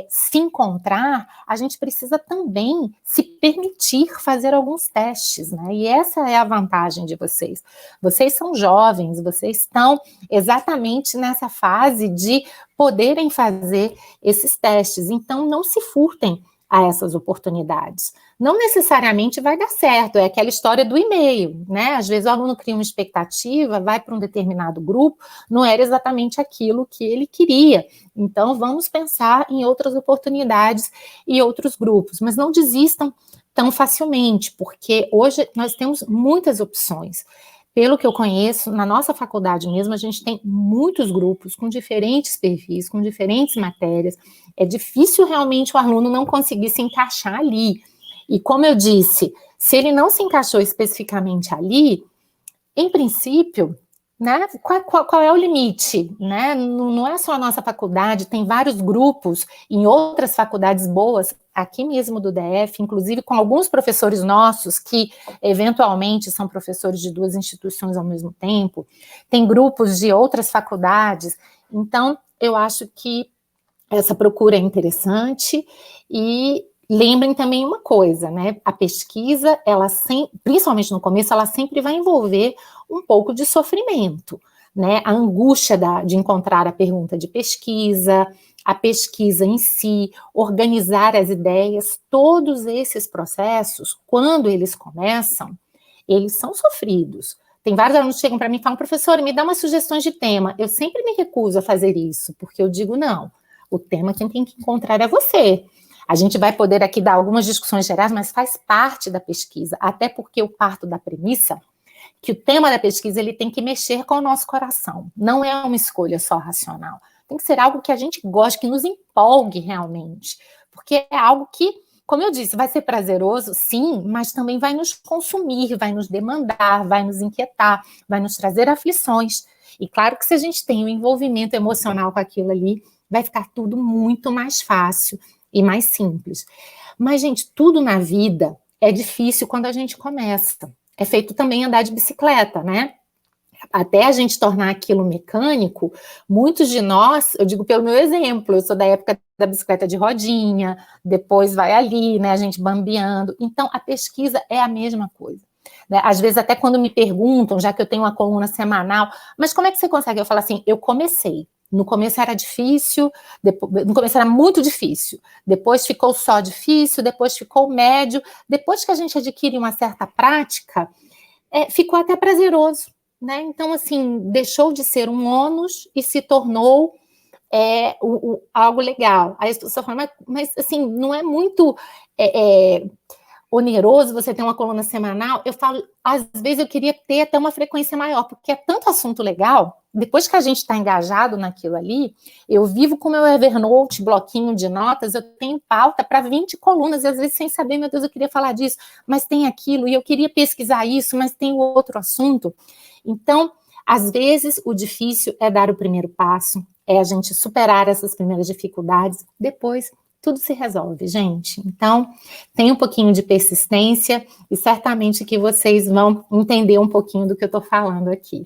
se encontrar, a gente precisa também se permitir fazer alguns testes, né? E essa é a vantagem de vocês. Vocês são jovens, vocês estão exatamente nessa fase de poderem fazer esses testes, então não se furtem a essas oportunidades. Não necessariamente vai dar certo, é aquela história do e-mail, né? Às vezes o aluno cria uma expectativa, vai para um determinado grupo, não era exatamente aquilo que ele queria. Então, vamos pensar em outras oportunidades e outros grupos, mas não desistam tão facilmente, porque hoje nós temos muitas opções. pelo que eu conheço, na nossa faculdade mesmo, a gente tem muitos grupos com diferentes perfis, com diferentes matérias. É difícil realmente o aluno não conseguir se encaixar ali. E como eu disse, se ele não se encaixou especificamente ali, em princípio, né, qual é o limite? Né? Não é só a nossa faculdade, tem vários grupos em outras faculdades boas, aqui mesmo do DF, inclusive com alguns professores nossos que, eventualmente, são professores de 2 instituições ao mesmo tempo, tem grupos de outras faculdades. Então, eu acho que essa procura é interessante. E lembrem também uma coisa, né? A pesquisa, principalmente no começo, ela sempre vai envolver um pouco de sofrimento, né? A angústia de encontrar a pergunta de pesquisa, a pesquisa em si, organizar as ideias, todos esses processos, quando eles começam, eles são sofridos. Tem vários alunos que chegam para mim e falam, professora, me dá umas sugestões de tema. Eu sempre me recuso a fazer isso, porque eu digo, não, o tema quem tem que encontrar é você. A gente vai poder aqui dar algumas discussões gerais, mas faz parte da pesquisa, até porque eu parto da premissa que o tema da pesquisa ele tem que mexer com o nosso coração, não é uma escolha só racional, tem que ser algo que a gente goste, que nos empolgue realmente, porque é algo que, como eu disse, vai ser prazeroso, sim, mas também vai nos consumir, vai nos demandar, vai nos inquietar, vai nos trazer aflições, e claro que se a gente tem um envolvimento emocional com aquilo ali, vai ficar tudo muito mais fácil e mais simples. Mas, gente, tudo na vida é difícil quando a gente começa. É feito também andar de bicicleta, né? Até a gente tornar aquilo mecânico, muitos de nós, eu digo pelo meu exemplo, eu sou da época da bicicleta de rodinha, depois vai ali, né, a gente bambeando. Então, a pesquisa é a mesma coisa. Né? Às vezes, até quando me perguntam, já que eu tenho uma coluna semanal, mas como é que você consegue? Eu falo assim, eu comecei. No começo era difícil, no começo era muito difícil, depois ficou só difícil, depois ficou médio, depois que a gente adquire uma certa prática, ficou até prazeroso, né? Então, assim, deixou de ser um ônus e se tornou algo legal. Aí as pessoas falam, mas assim, não é muito oneroso você ter uma coluna semanal? Eu falo, às vezes eu queria ter até uma frequência maior, porque é tanto assunto legal. Depois que a gente está engajado naquilo ali, eu vivo com o meu Evernote, bloquinho de notas, eu tenho pauta para 20 colunas, e às vezes sem saber, meu Deus, eu queria falar disso, mas tem aquilo, e eu queria pesquisar isso, mas tem o outro assunto. Então, às vezes, o difícil é dar o primeiro passo, é a gente superar essas primeiras dificuldades, depois tudo se resolve, gente. Então, tem um pouquinho de persistência, e certamente que vocês vão entender um pouquinho do que eu estou falando aqui.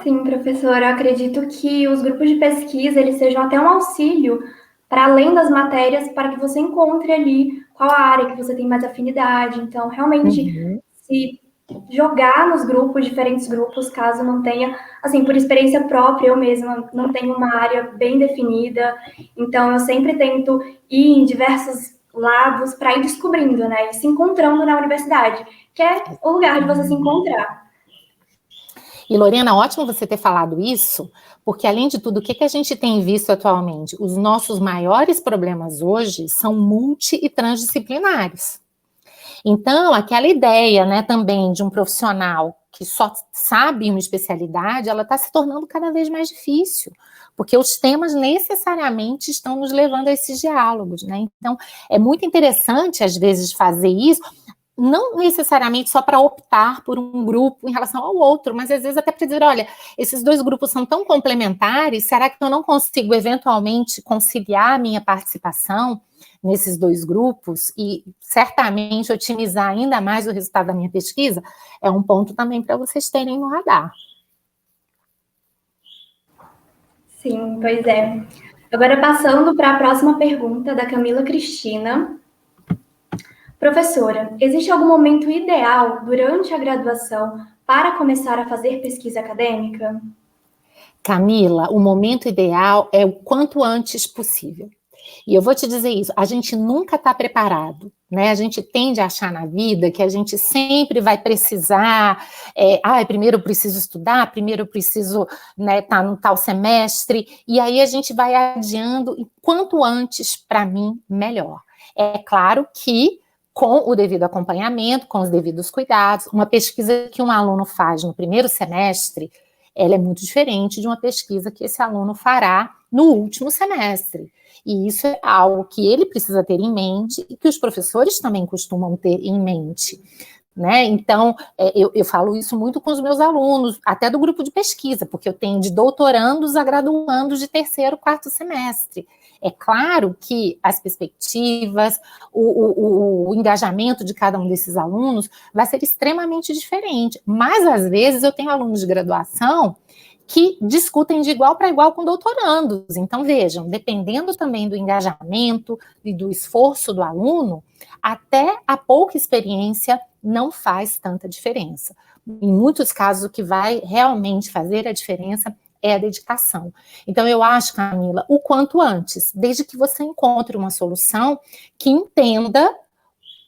Sim, professora, eu acredito que os grupos de pesquisa, eles sejam até um auxílio para além das matérias, para que você encontre ali qual a área que você tem mais afinidade. Então, realmente, se jogar nos grupos, diferentes grupos, caso não tenha, assim, por experiência própria, eu mesma não tenho uma área bem definida, então eu sempre tento ir em diversos lados para ir descobrindo, né, e se encontrando na universidade, que é o lugar de você se encontrar. E, Lorena, ótimo você ter falado isso, porque, além de tudo, o que a gente tem visto atualmente? Os nossos maiores problemas hoje são multi- e transdisciplinares. Então, aquela ideia, né, também de um profissional que só sabe uma especialidade, ela está se tornando cada vez mais difícil, porque os temas necessariamente estão nos levando a esses diálogos, né? Então, é muito interessante, às vezes, fazer isso, não necessariamente só para optar por um grupo em relação ao outro, mas às vezes até para dizer, olha, esses dois grupos são tão complementares, será que eu não consigo eventualmente conciliar a minha participação nesses dois grupos e certamente otimizar ainda mais o resultado da minha pesquisa? É um ponto também para vocês terem no radar. Sim, pois é. Agora, passando para a próxima pergunta da Camila Cristina. Professora, existe algum momento ideal durante a graduação para começar a fazer pesquisa acadêmica? Camila, o momento ideal é o quanto antes possível. E eu vou te dizer isso, a gente nunca está preparado, né? A gente tende a achar na vida que a gente sempre vai precisar, primeiro eu preciso estudar, primeiro eu preciso, né, tá no tal semestre, e aí a gente vai adiando, e quanto antes, para mim, melhor. É claro que com o devido acompanhamento, com os devidos cuidados. Uma pesquisa que um aluno faz no primeiro semestre, ela é muito diferente de uma pesquisa que esse aluno fará no último semestre. E isso é algo que ele precisa ter em mente e que os professores também costumam ter em mente. Né? Então, eu falo isso muito com os meus alunos, até do grupo de pesquisa, porque eu tenho de doutorandos a graduandos de terceiro, quarto semestre. É claro que as perspectivas, o engajamento de cada um desses alunos vai ser extremamente diferente, mas às vezes eu tenho alunos de graduação que discutem de igual para igual com doutorandos. Então, vejam, dependendo também do engajamento e do esforço do aluno, até a pouca experiência não faz tanta diferença. Em muitos casos, o que vai realmente fazer a diferença é a dedicação. Então, eu acho, Camila, o quanto antes, desde que você encontre uma solução que entenda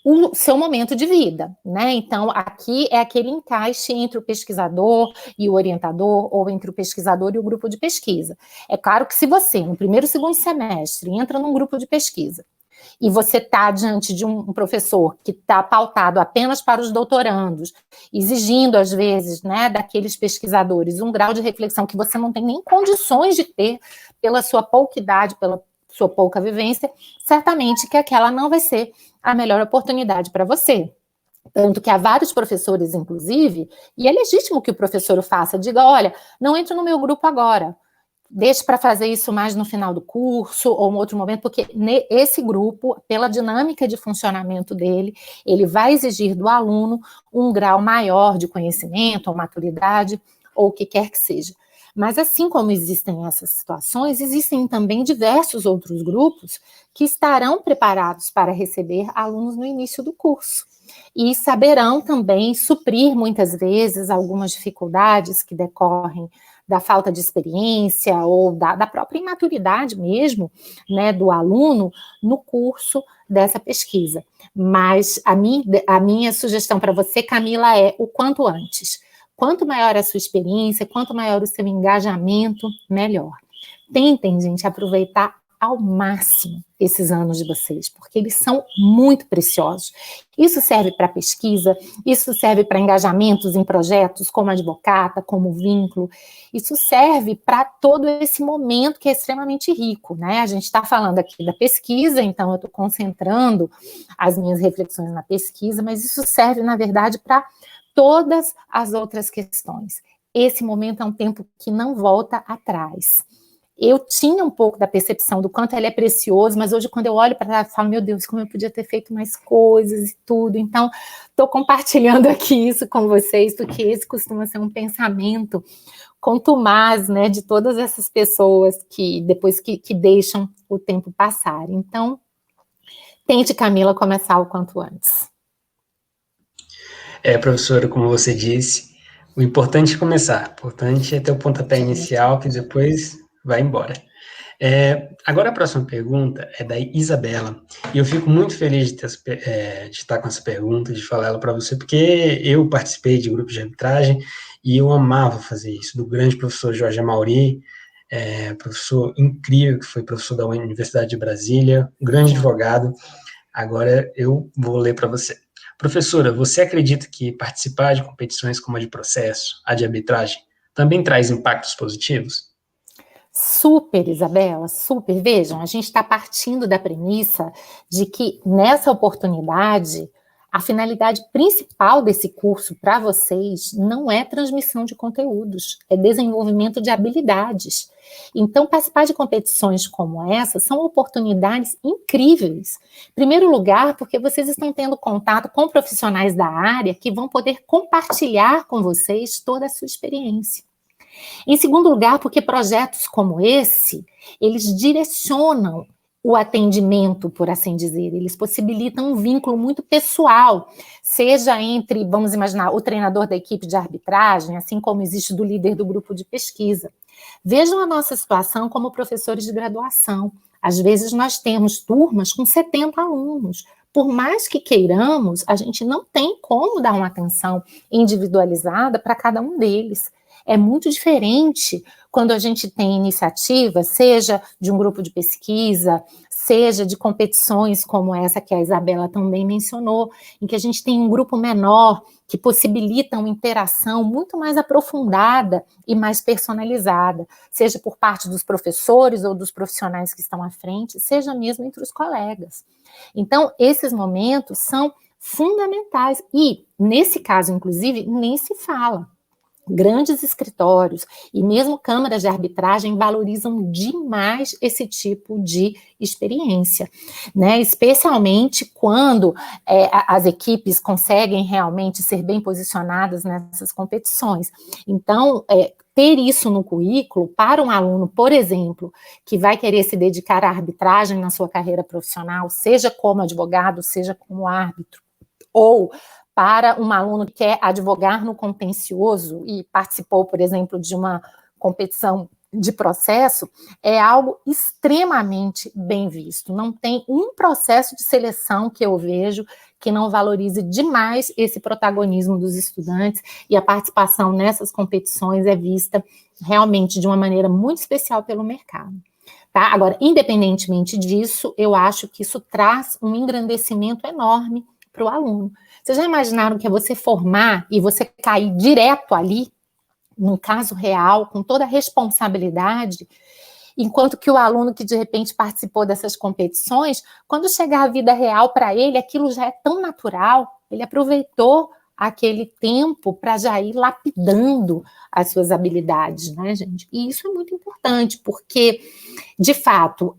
o seu momento de vida, né? Então, aqui é aquele encaixe entre o pesquisador e o orientador, ou entre o pesquisador e o grupo de pesquisa. É claro que se você, no primeiro e segundo semestre, entra num grupo de pesquisa, e você está diante de um professor que está pautado apenas para os doutorandos, exigindo, às vezes, né, daqueles pesquisadores um grau de reflexão que você não tem nem condições de ter pela sua pouca idade, pela sua pouca vivência, certamente que aquela não vai ser a melhor oportunidade para você. Tanto que há vários professores, inclusive, e é legítimo que o professor o faça, diga, olha, não entre no meu grupo agora, deixe para fazer isso mais no final do curso ou em outro momento, porque esse grupo, pela dinâmica de funcionamento dele, ele vai exigir do aluno um grau maior de conhecimento ou maturidade, ou o que quer que seja. Mas assim como existem essas situações, existem também diversos outros grupos que estarão preparados para receber alunos no início do curso. E saberão também suprir, muitas vezes, algumas dificuldades que decorrem da falta de experiência ou da própria imaturidade mesmo, né, do aluno no curso dessa pesquisa. Mas a minha sugestão para você, Camila, é o quanto antes. Quanto maior a sua experiência, quanto maior o seu engajamento, melhor. Tentem, gente, aproveitar ao máximo esses anos de vocês, porque eles são muito preciosos. Isso serve para pesquisa, isso serve para engajamentos em projetos como Advocata, como Vínculo, isso serve para todo esse momento que é extremamente rico, né? A gente está falando aqui da pesquisa, então eu estou concentrando as minhas reflexões na pesquisa, mas isso serve, na verdade, para todas as outras questões. Esse momento é um tempo que não volta atrás. Eu tinha um pouco da percepção do quanto ele é precioso, mas hoje quando eu olho para trás, eu falo, meu Deus, como eu podia ter feito mais coisas e tudo. Então, estou compartilhando aqui isso com vocês, porque esse costuma ser um pensamento contumaz, né, de todas essas pessoas que depois que deixam o tempo passar. Então, tente, Camila, começar o quanto antes. Professora, como você disse, o importante é começar. O importante é ter o pontapé inicial, que depois vai embora. Agora a próxima pergunta é da Isabela, e eu fico muito feliz de estar com essa pergunta, de falar ela para você, porque eu participei de grupo de arbitragem e eu amava fazer isso, do grande professor Jorge Amauri, professor incrível, que foi professor da Universidade de Brasília, um grande advogado. Agora eu vou ler para você. Professora, você acredita que participar de competições como a de processo, a de arbitragem, também traz impactos positivos? Super, Isabela, super. Vejam, a gente está partindo da premissa de que nessa oportunidade, a finalidade principal desse curso para vocês não é transmissão de conteúdos, é desenvolvimento de habilidades. Então, participar de competições como essa são oportunidades incríveis. Em primeiro lugar, porque vocês estão tendo contato com profissionais da área que vão poder compartilhar com vocês toda a sua experiência. Em segundo lugar, porque projetos como esse, eles direcionam o atendimento, por assim dizer, eles possibilitam um vínculo muito pessoal, seja entre, vamos imaginar, o treinador da equipe de arbitragem, assim como existe do líder do grupo de pesquisa. Vejam a nossa situação como professores de graduação. Às vezes nós temos turmas com 70 alunos. Por mais que queiramos, a gente não tem como dar uma atenção individualizada para cada um deles. É muito diferente quando a gente tem iniciativa, seja de um grupo de pesquisa, seja de competições como essa que a Isabela também mencionou, em que a gente tem um grupo menor, que possibilita uma interação muito mais aprofundada e mais personalizada, seja por parte dos professores ou dos profissionais que estão à frente, seja mesmo entre os colegas. Então, esses momentos são fundamentais e, nesse caso, inclusive, nem se fala. Grandes escritórios e mesmo câmaras de arbitragem valorizam demais esse tipo de experiência, né? Especialmente quando as equipes conseguem realmente ser bem posicionadas nessas competições. Então, ter isso no currículo para um aluno, por exemplo, que vai querer se dedicar à arbitragem na sua carreira profissional, seja como advogado, seja como árbitro, ou para um aluno que quer advogar no contencioso e participou, por exemplo, de uma competição de processo, é algo extremamente bem visto. Não tem um processo de seleção que eu vejo que não valorize demais esse protagonismo dos estudantes, e a participação nessas competições é vista realmente de uma maneira muito especial pelo mercado. Tá? Agora, independentemente disso, eu acho que isso traz um engrandecimento enorme para o aluno. Vocês já imaginaram que é você formar e você cair direto ali, num caso real, com toda a responsabilidade, enquanto que o aluno que de repente participou dessas competições, quando chegar a vida real para ele, aquilo já é tão natural, ele aproveitou aquele tempo para já ir lapidando as suas habilidades, né, gente? E isso é muito importante, porque, de fato,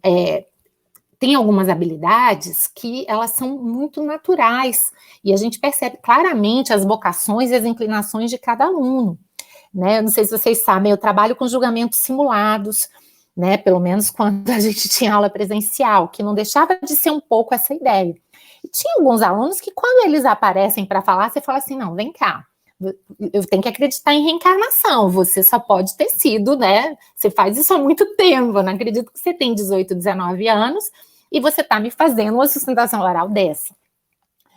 tem algumas habilidades que elas são muito naturais, e a gente percebe claramente as vocações e as inclinações de cada aluno, né? Eu não sei se vocês sabem, eu trabalho com julgamentos simulados, né? Pelo menos quando a gente tinha aula presencial, que não deixava de ser um pouco essa ideia. E tinha alguns alunos que, quando eles aparecem para falar, você fala assim, não, vem cá, eu tenho que acreditar em reencarnação, você só pode ter sido, né? Você faz isso há muito tempo, eu não acredito que você tem 18, 19 anos, e você está me fazendo uma sustentação oral dessa.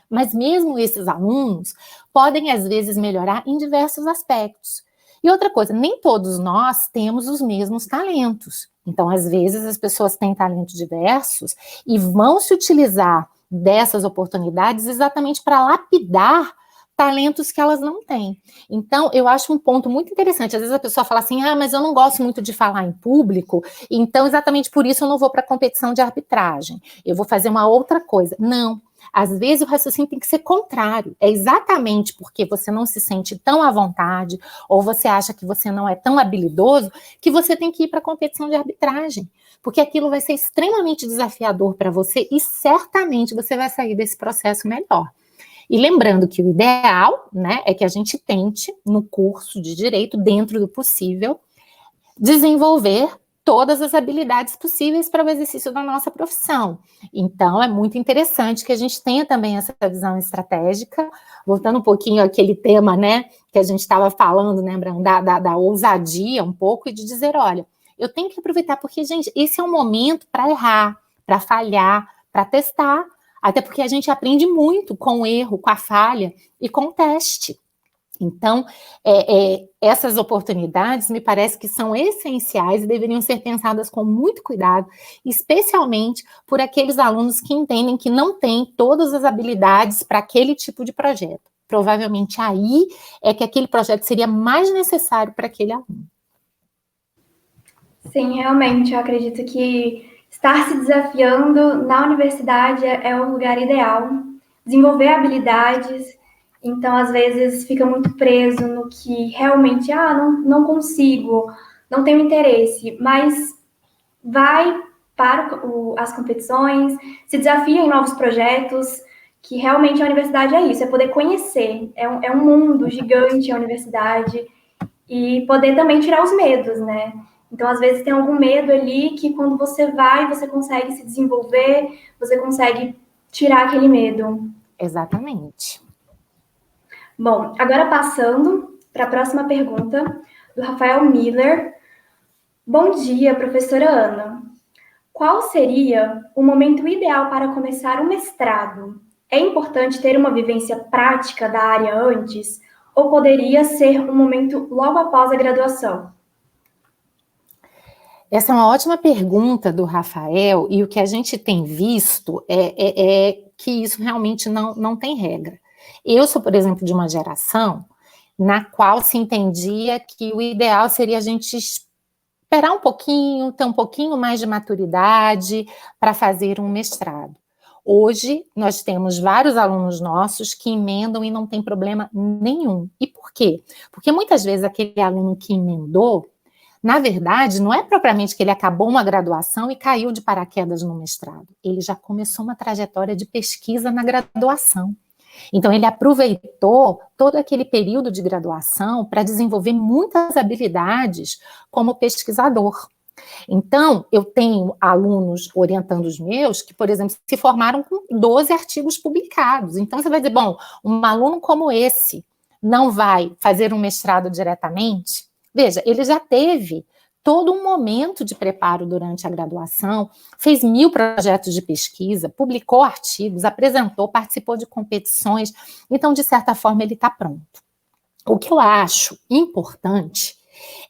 Mas mesmo esses alunos podem, às vezes, melhorar em diversos aspectos. E outra coisa, nem todos nós temos os mesmos talentos. Então, às vezes, as pessoas têm talentos diversos e vão se utilizar dessas oportunidades exatamente para lapidar talentos que elas não têm. Então, eu acho um ponto muito interessante. Às vezes a pessoa fala assim, mas eu não gosto muito de falar em público, então exatamente por isso eu não vou para a competição de arbitragem. Eu vou fazer uma outra coisa. Não. Às vezes o raciocínio tem que ser contrário. É exatamente porque você não se sente tão à vontade, ou você acha que você não é tão habilidoso, que você tem que ir para a competição de arbitragem. Porque aquilo vai ser extremamente desafiador para você e certamente você vai sair desse processo melhor. E lembrando que o ideal, né, é que a gente tente, no curso de Direito, dentro do possível, desenvolver todas as habilidades possíveis para o exercício da nossa profissão. Então, é muito interessante que a gente tenha também essa visão estratégica, voltando um pouquinho àquele tema, né, que a gente estava falando, né, da ousadia um pouco, e de dizer, olha, eu tenho que aproveitar, porque, gente, esse é um momento para errar, para falhar, para testar, até porque a gente aprende muito com o erro, com a falha e com o teste. Então, essas oportunidades me parece que são essenciais e deveriam ser pensadas com muito cuidado, especialmente por aqueles alunos que entendem que não têm todas as habilidades para aquele tipo de projeto. Provavelmente aí é que aquele projeto seria mais necessário para aquele aluno. Sim, realmente, eu acredito que estar se desafiando na universidade é o lugar ideal. Desenvolver habilidades, então às vezes fica muito preso no que realmente, não consigo, não tenho interesse, mas vai para as competições, se desafia em novos projetos, que realmente a universidade é isso, é poder conhecer, é um mundo gigante a universidade, e poder também tirar os medos, né? Então, às vezes, tem algum medo ali que quando você vai, você consegue se desenvolver, você consegue tirar aquele medo. Exatamente. Bom, agora passando para a próxima pergunta, do Rafael Miller. Bom dia, professora Ana. Qual seria o momento ideal para começar um mestrado? É importante ter uma vivência prática da área antes? Ou poderia ser um momento logo após a graduação? Essa é uma ótima pergunta do Rafael, e o que a gente tem visto é que isso realmente não tem regra. Eu sou, por exemplo, de uma geração na qual se entendia que o ideal seria a gente esperar um pouquinho, ter um pouquinho mais de maturidade para fazer um mestrado. Hoje, nós temos vários alunos nossos que emendam e não tem problema nenhum. E por quê? Porque muitas vezes aquele aluno que emendou, na verdade, não é propriamente que ele acabou uma graduação e caiu de paraquedas no mestrado. Ele já começou uma trajetória de pesquisa na graduação. Então, ele aproveitou todo aquele período de graduação para desenvolver muitas habilidades como pesquisador. Então, eu tenho alunos orientando os meus que, por exemplo, se formaram com 12 artigos publicados. Então, você vai dizer, bom, um aluno como esse não vai fazer um mestrado diretamente? Veja, ele já teve todo um momento de preparo durante a graduação, fez 1000 projetos de pesquisa, publicou artigos, apresentou, participou de competições, então, de certa forma, ele está pronto. O que eu acho importante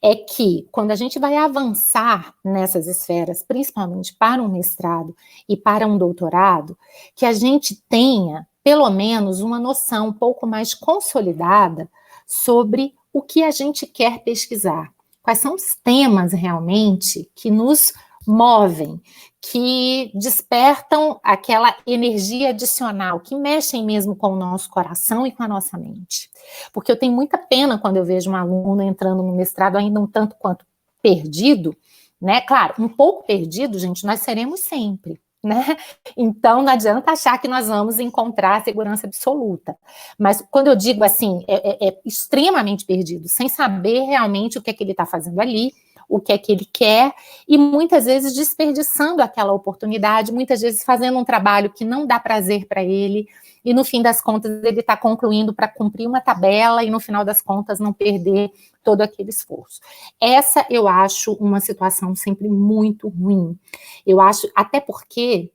é que, quando a gente vai avançar nessas esferas, principalmente para um mestrado e para um doutorado, que a gente tenha, pelo menos, uma noção um pouco mais consolidada sobre o que a gente quer pesquisar. Quais são os temas, realmente, que nos movem, que despertam aquela energia adicional, que mexem mesmo com o nosso coração e com a nossa mente. Porque eu tenho muita pena quando eu vejo um aluno entrando no mestrado ainda um tanto quanto perdido, né? Claro, um pouco perdido, gente, nós seremos sempre, né? Então, não adianta achar que nós vamos encontrar a segurança absoluta. Mas quando eu digo assim, é extremamente perdido, sem saber realmente o que é que ele está fazendo ali, o que é que ele quer, e muitas vezes desperdiçando aquela oportunidade, muitas vezes fazendo um trabalho que não dá prazer para ele, e no fim das contas ele está concluindo para cumprir uma tabela, e no final das contas não perder todo aquele esforço. Essa eu acho uma situação sempre muito ruim. Eu acho, até porque,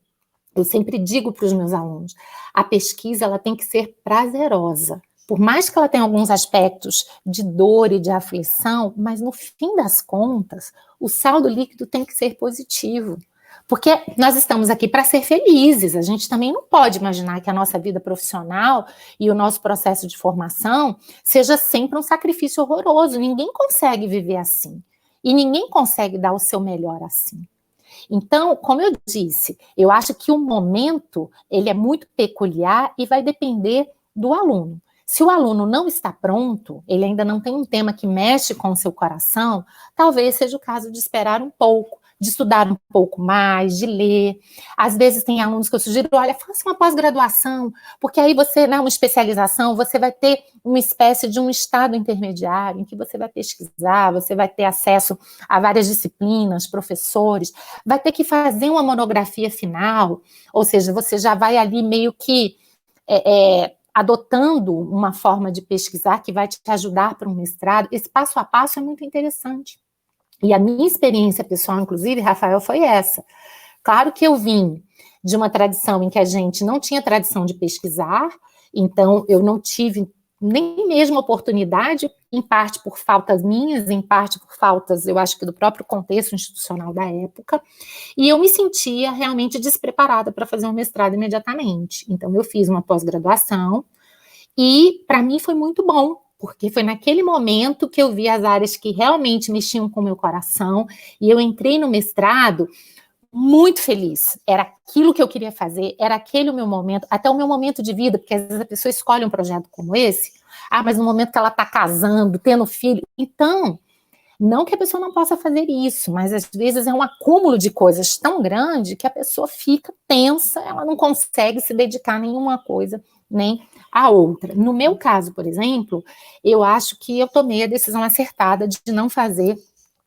eu sempre digo para os meus alunos, a pesquisa ela tem que ser prazerosa. Por mais que ela tenha alguns aspectos de dor e de aflição, mas no fim das contas, o saldo líquido tem que ser positivo. Porque nós estamos aqui para ser felizes, a gente também não pode imaginar que a nossa vida profissional e o nosso processo de formação seja sempre um sacrifício horroroso. Ninguém consegue viver assim. E ninguém consegue dar o seu melhor assim. Então, como eu disse, eu acho que o momento ele é muito peculiar e vai depender do aluno. Se o aluno não está pronto, ele ainda não tem um tema que mexe com o seu coração, talvez seja o caso de esperar um pouco, de estudar um pouco mais, de ler. Às vezes tem alunos que eu sugiro, olha, faça uma pós-graduação, porque aí você, né, uma especialização, você vai ter uma espécie de um estado intermediário, em que você vai pesquisar, você vai ter acesso a várias disciplinas, professores, vai ter que fazer uma monografia final, ou seja, você já vai ali meio que adotando uma forma de pesquisar que vai te ajudar para um mestrado. Esse passo a passo é muito interessante. E a minha experiência pessoal, inclusive, Rafael, foi essa. Claro que eu vim de uma tradição em que a gente não tinha tradição de pesquisar, então eu não tive nem mesmo oportunidade, em parte por faltas minhas, em parte por faltas, eu acho que do próprio contexto institucional da época, e eu me sentia realmente despreparada para fazer um mestrado imediatamente. Então eu fiz uma pós-graduação, e para mim foi muito bom, porque foi naquele momento que eu vi as áreas que realmente mexiam com o meu coração, e eu entrei no mestrado muito feliz, era aquilo que eu queria fazer, era aquele o meu momento, até o meu momento de vida, porque às vezes a pessoa escolhe um projeto como esse, mas no momento que ela está casando, tendo filho, então, não que a pessoa não possa fazer isso, mas às vezes é um acúmulo de coisas tão grande que a pessoa fica tensa, ela não consegue se dedicar a nenhuma coisa, nem a outra. No meu caso, por exemplo, eu acho que eu tomei a decisão acertada de não fazer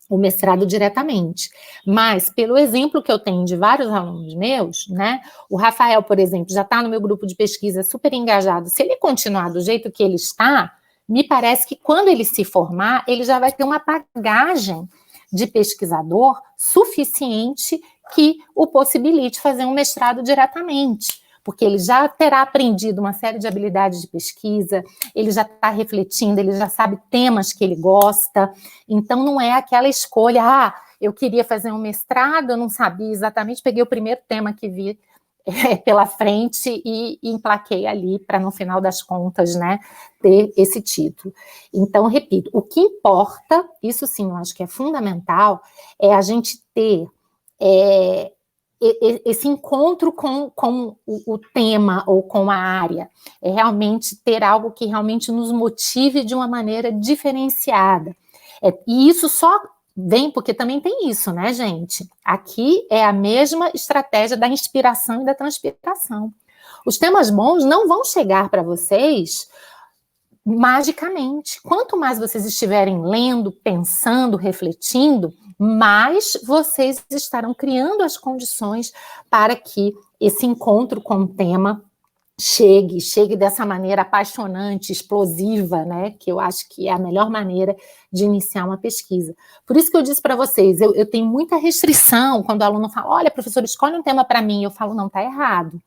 o mestrado diretamente, mas pelo exemplo que eu tenho de vários alunos meus, né, o Rafael, por exemplo, já está no meu grupo de pesquisa super engajado, se ele continuar do jeito que ele está, me parece que quando ele se formar, ele já vai ter uma bagagem de pesquisador suficiente que o possibilite fazer um mestrado diretamente, porque ele já terá aprendido uma série de habilidades de pesquisa, ele já está refletindo, ele já sabe temas que ele gosta, então não é aquela escolha, eu queria fazer um mestrado, eu não sabia exatamente, peguei o primeiro tema que vi pela frente e emplaquei ali para, no final das contas, né, ter esse título. Então, repito, o que importa, isso sim, eu acho que é fundamental, é a gente ter esse encontro com o tema ou com a área, é realmente ter algo que realmente nos motive de uma maneira diferenciada. E isso só vem porque também tem isso, né, gente? Aqui é a mesma estratégia da inspiração e da transpiração. Os temas bons não vão chegar para vocês magicamente. Quanto mais vocês estiverem lendo, pensando, refletindo, mais vocês estarão criando as condições para que esse encontro com o tema chegue dessa maneira apaixonante, explosiva, né, que eu acho que é a melhor maneira de iniciar uma pesquisa. Por isso que eu disse para vocês, eu tenho muita restrição quando o aluno fala, olha, professor, escolhe um tema para mim, eu falo, não, está errado.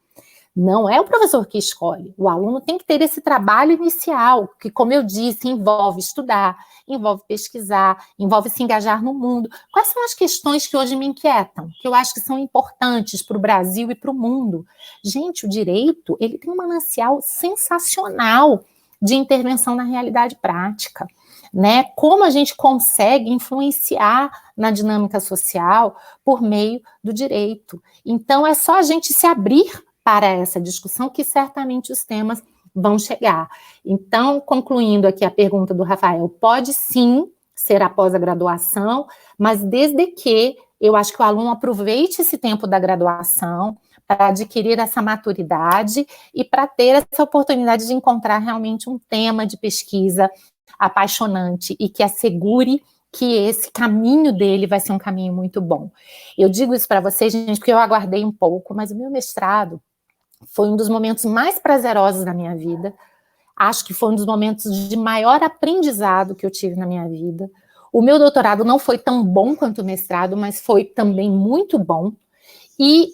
Não é o professor que escolhe, o aluno tem que ter esse trabalho inicial, que, como eu disse, envolve estudar, envolve pesquisar, envolve se engajar no mundo. Quais são as questões que hoje me inquietam, que eu acho que são importantes para o Brasil e para o mundo? Gente, o direito, ele tem um manancial sensacional de intervenção na realidade prática, né? Como a gente consegue influenciar na dinâmica social por meio do direito. Então, é só a gente se abrir para essa discussão que certamente os temas vão chegar. Então, concluindo aqui a pergunta do Rafael, pode sim ser após a graduação, mas desde que eu acho que o aluno aproveite esse tempo da graduação para adquirir essa maturidade e para ter essa oportunidade de encontrar realmente um tema de pesquisa apaixonante e que assegure que esse caminho dele vai ser um caminho muito bom. Eu digo isso para vocês, gente, porque eu aguardei um pouco, mas o meu mestrado foi um dos momentos mais prazerosos da minha vida. Acho que foi um dos momentos de maior aprendizado que eu tive na minha vida. O meu doutorado não foi tão bom quanto o mestrado, mas foi também muito bom. E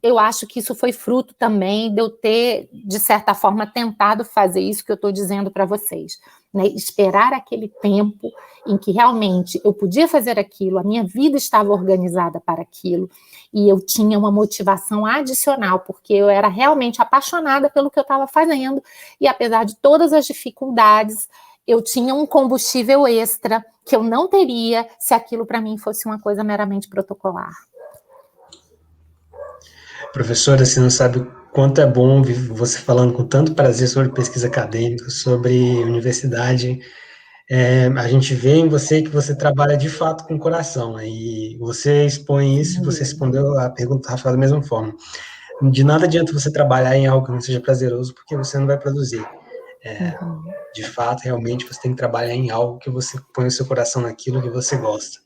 eu acho que isso foi fruto também de eu ter, de certa forma, tentado fazer isso que eu estou dizendo para vocês, né? Esperar aquele tempo em que realmente eu podia fazer aquilo, a minha vida estava organizada para aquilo, e eu tinha uma motivação adicional, porque eu era realmente apaixonada pelo que eu estava fazendo, e apesar de todas as dificuldades, eu tinha um combustível extra que eu não teria se aquilo para mim fosse uma coisa meramente protocolar. Professora, você não sabe o quanto é bom ouvir você falando com tanto prazer sobre pesquisa acadêmica, sobre universidade. A gente vê em você que você trabalha de fato com o coração, né? E você expõe isso, você respondeu a pergunta do Rafael da mesma forma. De nada adianta você trabalhar em algo que não seja prazeroso, porque você não vai produzir. De fato, realmente, você tem que trabalhar em algo que você põe o seu coração naquilo que você gosta.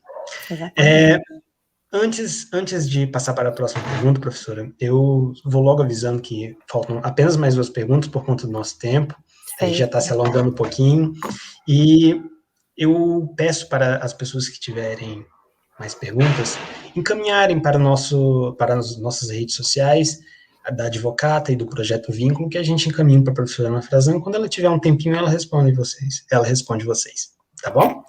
Antes de passar para a próxima pergunta, professora, eu vou logo avisando que faltam apenas mais 2 perguntas por conta do nosso tempo. A gente já está se alongando um pouquinho. E eu peço para as pessoas que tiverem mais perguntas encaminharem para as nossas redes sociais, a da Advocata e do Projeto Vínculo, que a gente encaminha para a professora Ana Frazão. Quando ela tiver um tempinho, ela responde vocês. Tá bom?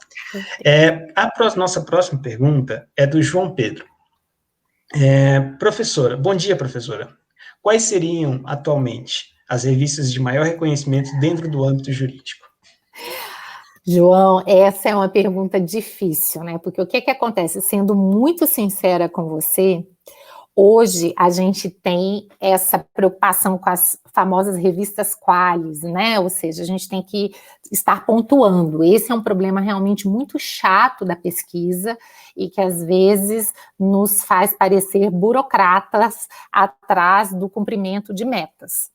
Nossa próxima pergunta é do João Pedro. Professora, bom dia, professora. Quais seriam, atualmente, as revistas de maior reconhecimento dentro do âmbito jurídico? João, essa é uma pergunta difícil, né? Porque o que acontece? Sendo muito sincera com você, hoje a gente tem essa preocupação com as famosas revistas qualis, né? Ou seja, a gente tem que estar pontuando. Esse é um problema realmente muito chato da pesquisa e que às vezes nos faz parecer burocratas atrás do cumprimento de metas.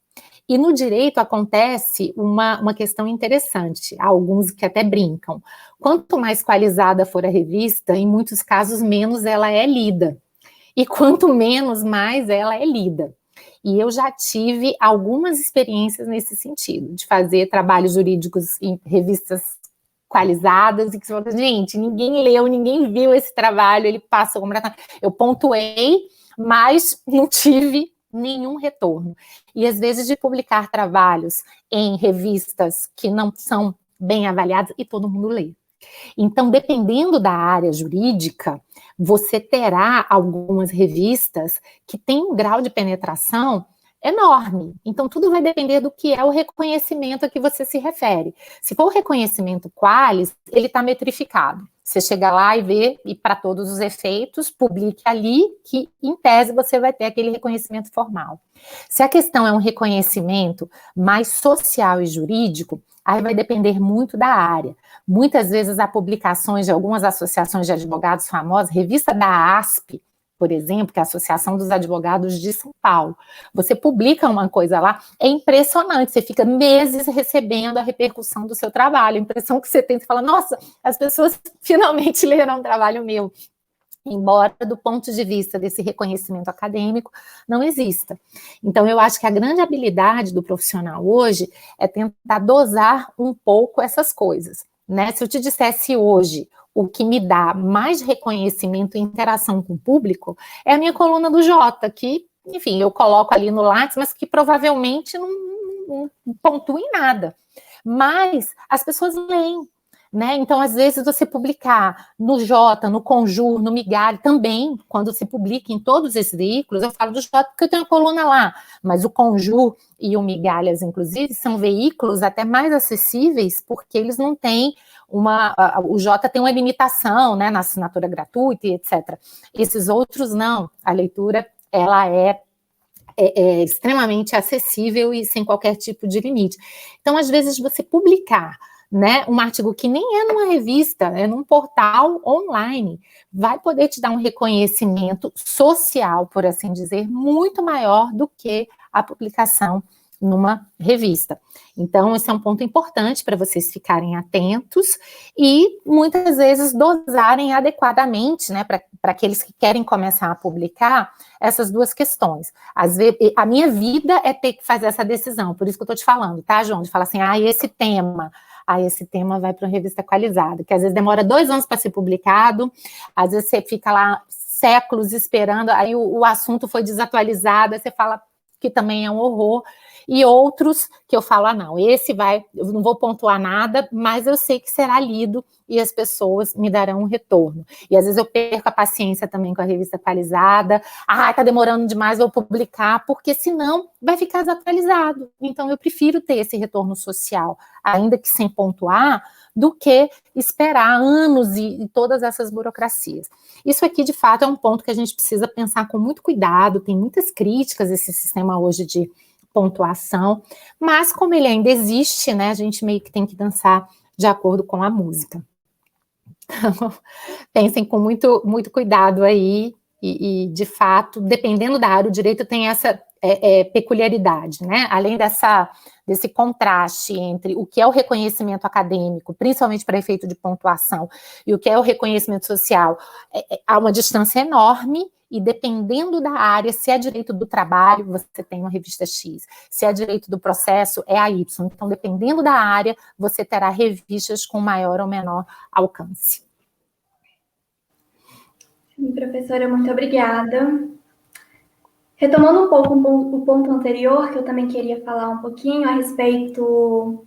E no direito acontece uma questão interessante, há alguns que até brincam. Quanto mais qualizada for a revista, em muitos casos menos ela é lida. E quanto menos, mais ela é lida. E eu já tive algumas experiências nesse sentido, de fazer trabalhos jurídicos em revistas qualizadas, e que você fala, gente, ninguém leu, ninguém viu esse trabalho, ele passou completamente. Eu pontuei, mas não tive nenhum retorno. E às vezes de publicar trabalhos em revistas que não são bem avaliadas, e todo mundo lê. Então, dependendo da área jurídica, você terá algumas revistas que têm um grau de penetração enorme. Então, tudo vai depender do que é o reconhecimento a que você se refere. Se for o reconhecimento Qualis, ele está metrificado. Você chega lá e vê, e para todos os efeitos, publique ali, que em tese você vai ter aquele reconhecimento formal. Se a questão é um reconhecimento mais social e jurídico, aí vai depender muito da área. Muitas vezes há publicações de algumas associações de advogados famosas, revista da ASP, por exemplo, que é a Associação dos Advogados de São Paulo. Você publica uma coisa lá, é impressionante, você fica meses recebendo a repercussão do seu trabalho, a impressão que você tem, você fala, nossa, as pessoas finalmente leram um trabalho meu. Embora do ponto de vista desse reconhecimento acadêmico não exista. Então, eu acho que a grande habilidade do profissional hoje é tentar dosar um pouco essas coisas, né? Se eu te dissesse hoje o que me dá mais reconhecimento e interação com o público é a minha coluna do Jota, que, enfim, eu coloco ali no Lattes, mas que provavelmente não pontua em nada. Mas as pessoas leem. Né? Então, às vezes, você publicar no Jota, no Conjur, no Migalhas, também, quando se publica em todos esses veículos, eu falo do Jota porque eu tenho a coluna lá, mas o Conjur e o Migalhas, inclusive, são veículos até mais acessíveis, porque eles não têm o Jota tem uma limitação, né, na assinatura gratuita e etc. Esses outros não, a leitura, ela é extremamente acessível e sem qualquer tipo de limite. Então, às vezes, você publicar, né, um artigo que nem é numa revista, é num portal online, vai poder te dar um reconhecimento social, por assim dizer, muito maior do que a publicação numa revista. Então, esse é um ponto importante para vocês ficarem atentos e, muitas vezes, dosarem adequadamente, né, para aqueles que querem começar a publicar, essas duas questões. Às vezes, a minha vida é ter que fazer essa decisão, por isso que eu estou te falando, tá, João? De falar assim, esse tema vai para uma revista equalizada, que às vezes demora 2 anos para ser publicado, às vezes você fica lá séculos esperando, aí o assunto foi desatualizado, aí você fala que também é um horror, e outros que eu falo, não, eu não vou pontuar nada, mas eu sei que será lido e as pessoas me darão um retorno. E às vezes eu perco a paciência também com a revista atualizada, tá demorando demais, vou publicar, porque senão vai ficar desatualizado. Então eu prefiro ter esse retorno social, ainda que sem pontuar, do que esperar anos e todas essas burocracias. Isso aqui, de fato, é um ponto que a gente precisa pensar com muito cuidado, tem muitas críticas a esse sistema hoje de pontuação, mas como ele ainda existe, né, a gente meio que tem que dançar de acordo com a música. Então, pensem com muito, muito cuidado aí, e de fato, dependendo da área, o direito tem essa peculiaridade, né, além desse contraste entre o que é o reconhecimento acadêmico, principalmente para efeito de pontuação, e o que é o reconhecimento social, há uma distância enorme, e dependendo da área, se é direito do trabalho, você tem uma revista X, se é direito do processo, é a Y. Então, dependendo da área, você terá revistas com maior ou menor alcance. Sim, professora, muito obrigada. Retomando um pouco o ponto anterior, que eu também queria falar um pouquinho a respeito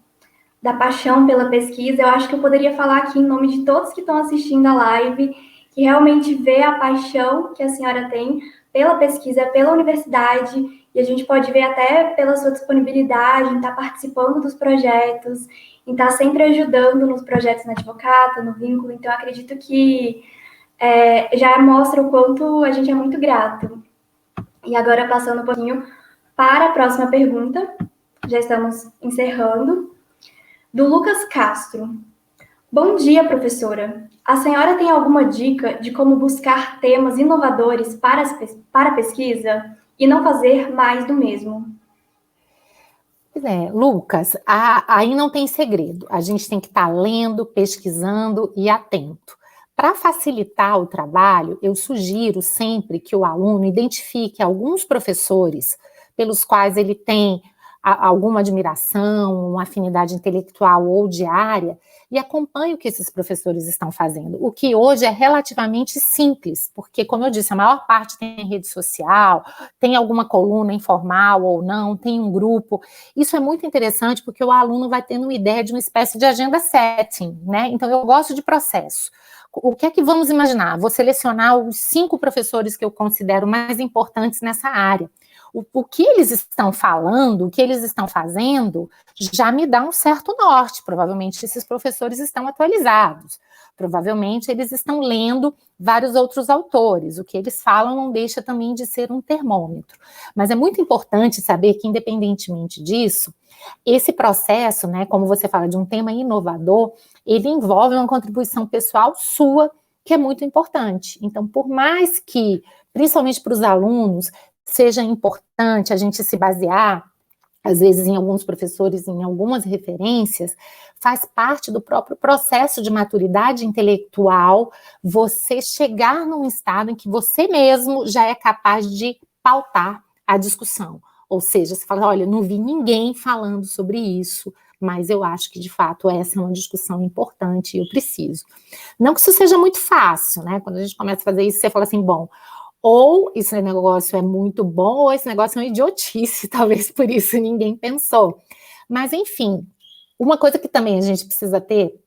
da paixão pela pesquisa, eu acho que eu poderia falar aqui em nome de todos que estão assistindo a live, que realmente vê a paixão que a senhora tem pela pesquisa, pela universidade, e a gente pode ver até pela sua disponibilidade em estar participando dos projetos, em estar sempre ajudando nos projetos na Advocata, no Vínculo. Então, acredito que já mostra o quanto a gente é muito grato. E agora, passando um pouquinho para a próxima pergunta, já estamos encerrando, do Lucas Castro. Bom dia, professora. A senhora tem alguma dica de como buscar temas inovadores para a pesquisa e não fazer mais do mesmo? Lucas, aí não tem segredo. A gente tem que estar lendo, pesquisando e atento. Para facilitar o trabalho, eu sugiro sempre que o aluno identifique alguns professores pelos quais ele tem alguma admiração, uma afinidade intelectual ou diária, e acompanhe o que esses professores estão fazendo, o que hoje é relativamente simples, porque, como eu disse, a maior parte tem rede social, tem alguma coluna informal ou não, tem um grupo. Isso é muito interessante porque o aluno vai tendo uma ideia de uma espécie de agenda setting, né? Então, eu gosto de processo. O que é que vamos imaginar? Vou selecionar os 5 professores que eu considero mais importantes nessa área. O que eles estão falando, o que eles estão fazendo, já me dá um certo norte. Provavelmente esses professores estão atualizados. Provavelmente eles estão lendo vários outros autores. O que eles falam não deixa também de ser um termômetro. Mas é muito importante saber que, independentemente disso, esse processo, né, como você fala, de um tema inovador, ele envolve uma contribuição pessoal sua, que é muito importante. Então, por mais que, principalmente para os alunos, seja importante a gente se basear, às vezes, em alguns professores, em algumas referências, faz parte do próprio processo de maturidade intelectual você chegar num estado em que você mesmo já é capaz de pautar a discussão. Ou seja, você fala, olha, não vi ninguém falando sobre isso, mas eu acho que, de fato, essa é uma discussão importante e eu preciso. Não que isso seja muito fácil, né? Quando a gente começa a fazer isso, você fala assim, bom, ou esse negócio é muito bom, ou esse negócio é uma idiotice, talvez por isso ninguém pensou. Mas, enfim, uma coisa que também a gente precisa ter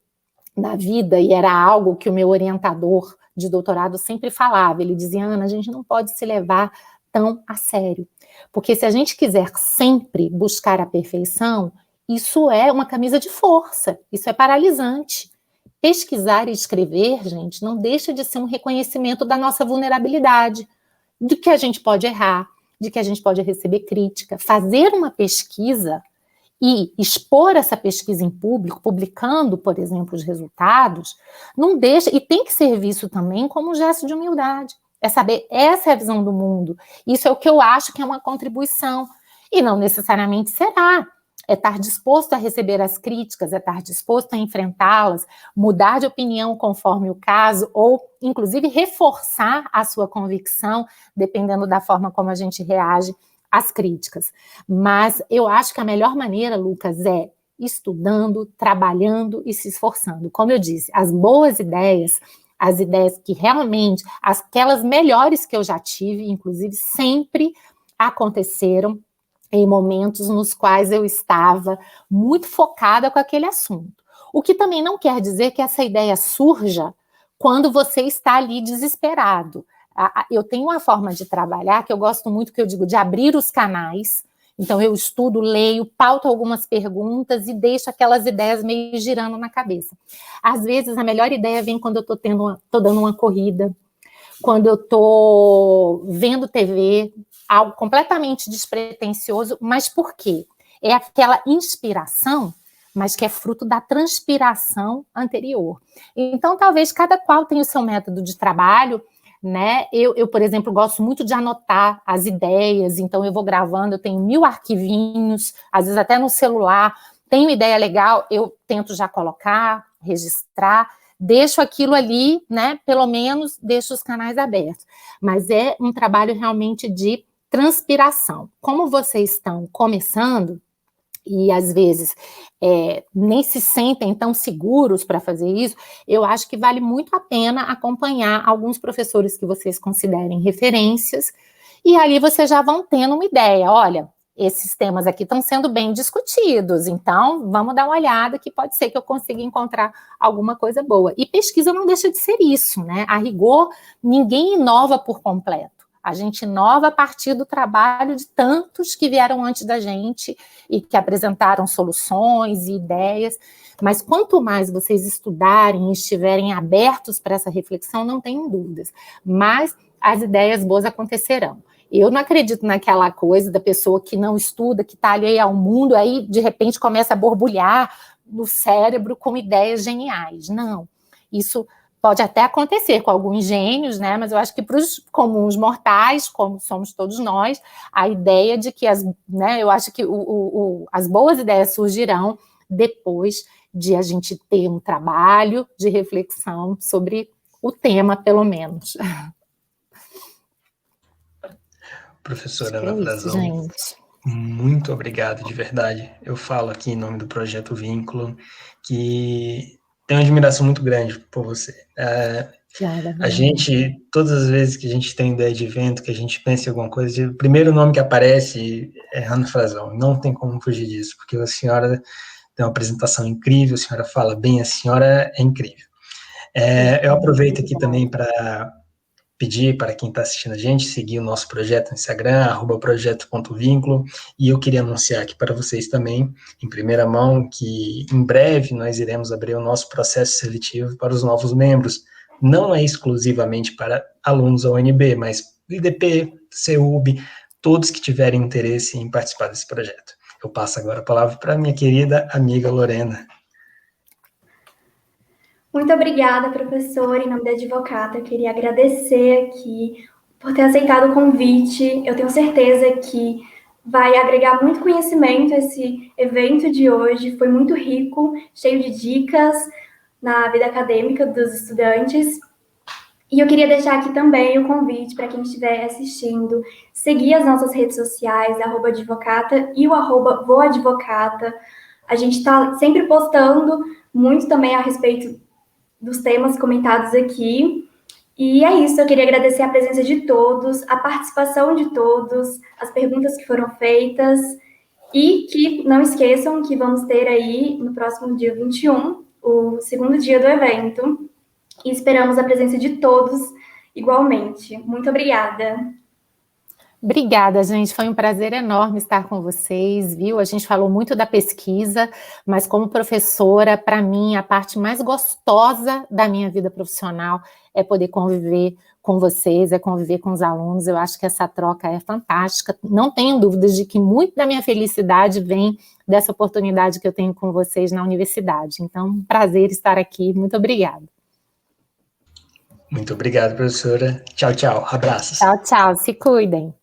na vida, e era algo que o meu orientador de doutorado sempre falava, ele dizia, Ana, a gente não pode se levar tão a sério, porque se a gente quiser sempre buscar a perfeição, isso é uma camisa de força, isso é paralisante. Pesquisar e escrever, gente, não deixa de ser um reconhecimento da nossa vulnerabilidade, de que a gente pode errar, de que a gente pode receber crítica. Fazer uma pesquisa e expor essa pesquisa em público, publicando, por exemplo, os resultados, não deixa, e tem que ser visto também como um gesto de humildade. É saber, essa é a visão do mundo. Isso é o que eu acho que é uma contribuição. E não necessariamente será. É estar disposto a receber as críticas, é estar disposto a enfrentá-las, mudar de opinião conforme o caso, ou, inclusive, reforçar a sua convicção, dependendo da forma como a gente reage às críticas. Mas eu acho que a melhor maneira, Lucas, é estudando, trabalhando e se esforçando. Como eu disse, as boas ideias, as ideias que realmente, aquelas melhores que eu já tive, inclusive, sempre aconteceram em momentos nos quais eu estava muito focada com aquele assunto. O que também não quer dizer que essa ideia surja quando você está ali desesperado. Eu tenho uma forma de trabalhar que eu gosto muito, que eu digo, de abrir os canais. Então, eu estudo, leio, pauto algumas perguntas e deixo aquelas ideias meio girando na cabeça. Às vezes, a melhor ideia vem quando eu estou dando uma corrida, quando eu estou vendo TV, algo completamente despretensioso, mas por quê? É aquela inspiração, mas que é fruto da transpiração anterior. Então, talvez cada qual tenha o seu método de trabalho, né? Eu, por exemplo, gosto muito de anotar as ideias, então eu vou gravando, eu tenho 1000 arquivinhos, às vezes até no celular, tenho ideia legal, eu tento já colocar, registrar, deixo aquilo ali, né, pelo menos deixo os canais abertos, mas é um trabalho realmente de transpiração. Como vocês estão começando, e às vezes nem se sentem tão seguros para fazer isso, eu acho que vale muito a pena acompanhar alguns professores que vocês considerem referências, e ali vocês já vão tendo uma ideia, olha, esses temas aqui estão sendo bem discutidos, então vamos dar uma olhada que pode ser que eu consiga encontrar alguma coisa boa. E pesquisa não deixa de ser isso, né? A rigor, ninguém inova por completo. A gente inova a partir do trabalho de tantos que vieram antes da gente e que apresentaram soluções e ideias, mas quanto mais vocês estudarem e estiverem abertos para essa reflexão, não tenham dúvidas, mas as ideias boas acontecerão. Eu não acredito naquela coisa da pessoa que não estuda, que está alheia ao mundo, aí de repente começa a borbulhar no cérebro com ideias geniais. Não, isso pode até acontecer com alguns gênios, né? Mas eu acho que para os comuns mortais, como somos todos nós, a ideia de que eu acho que as boas ideias surgirão depois de a gente ter um trabalho de reflexão sobre o tema, pelo menos. Professora Ana Frazão, gente. Muito obrigado, de verdade. Eu falo aqui em nome do Projeto Vínculo que tenho uma admiração muito grande por você. A gente, todas as vezes que a gente tem ideia de evento, que a gente pensa em alguma coisa, o primeiro nome que aparece é Ana Frazão. Não tem como fugir disso, porque a senhora tem uma apresentação incrível, a senhora fala bem, a senhora é incrível. Eu aproveito aqui também para pedir para quem está assistindo a gente seguir o nosso projeto no Instagram, @projeto.vínculo, e eu queria anunciar aqui para vocês também, em primeira mão, que em breve nós iremos abrir o nosso processo seletivo para os novos membros. Não é exclusivamente para alunos da UNB, mas IDP, CEUB, todos que tiverem interesse em participar desse projeto. Eu passo agora a palavra para a minha querida amiga Lorena. Muito obrigada, professor. Em nome da Advocata, eu queria agradecer aqui por ter aceitado o convite. Eu tenho certeza que vai agregar muito conhecimento esse evento de hoje. Foi muito rico, cheio de dicas na vida acadêmica dos estudantes. E eu queria deixar aqui também o convite para quem estiver assistindo, seguir as nossas redes sociais, @advocata e o @voadvocata. A gente está sempre postando muito também a respeito dos temas comentados aqui. E é isso, eu queria agradecer a presença de todos, a participação de todos, as perguntas que foram feitas, e que não esqueçam que vamos ter aí, no próximo dia 21, o segundo dia do evento, e esperamos a presença de todos igualmente. Muito obrigada. Obrigada, gente. Foi um prazer enorme estar com vocês, viu? A gente falou muito da pesquisa, mas como professora, para mim, a parte mais gostosa da minha vida profissional é poder conviver com vocês, é conviver com os alunos. Eu acho que essa troca é fantástica. Não tenho dúvidas de que muito da minha felicidade vem dessa oportunidade que eu tenho com vocês na universidade. Então, prazer estar aqui. Muito obrigada. Muito obrigado, professora. Tchau, tchau. Abraços. Tchau, tchau. Se cuidem.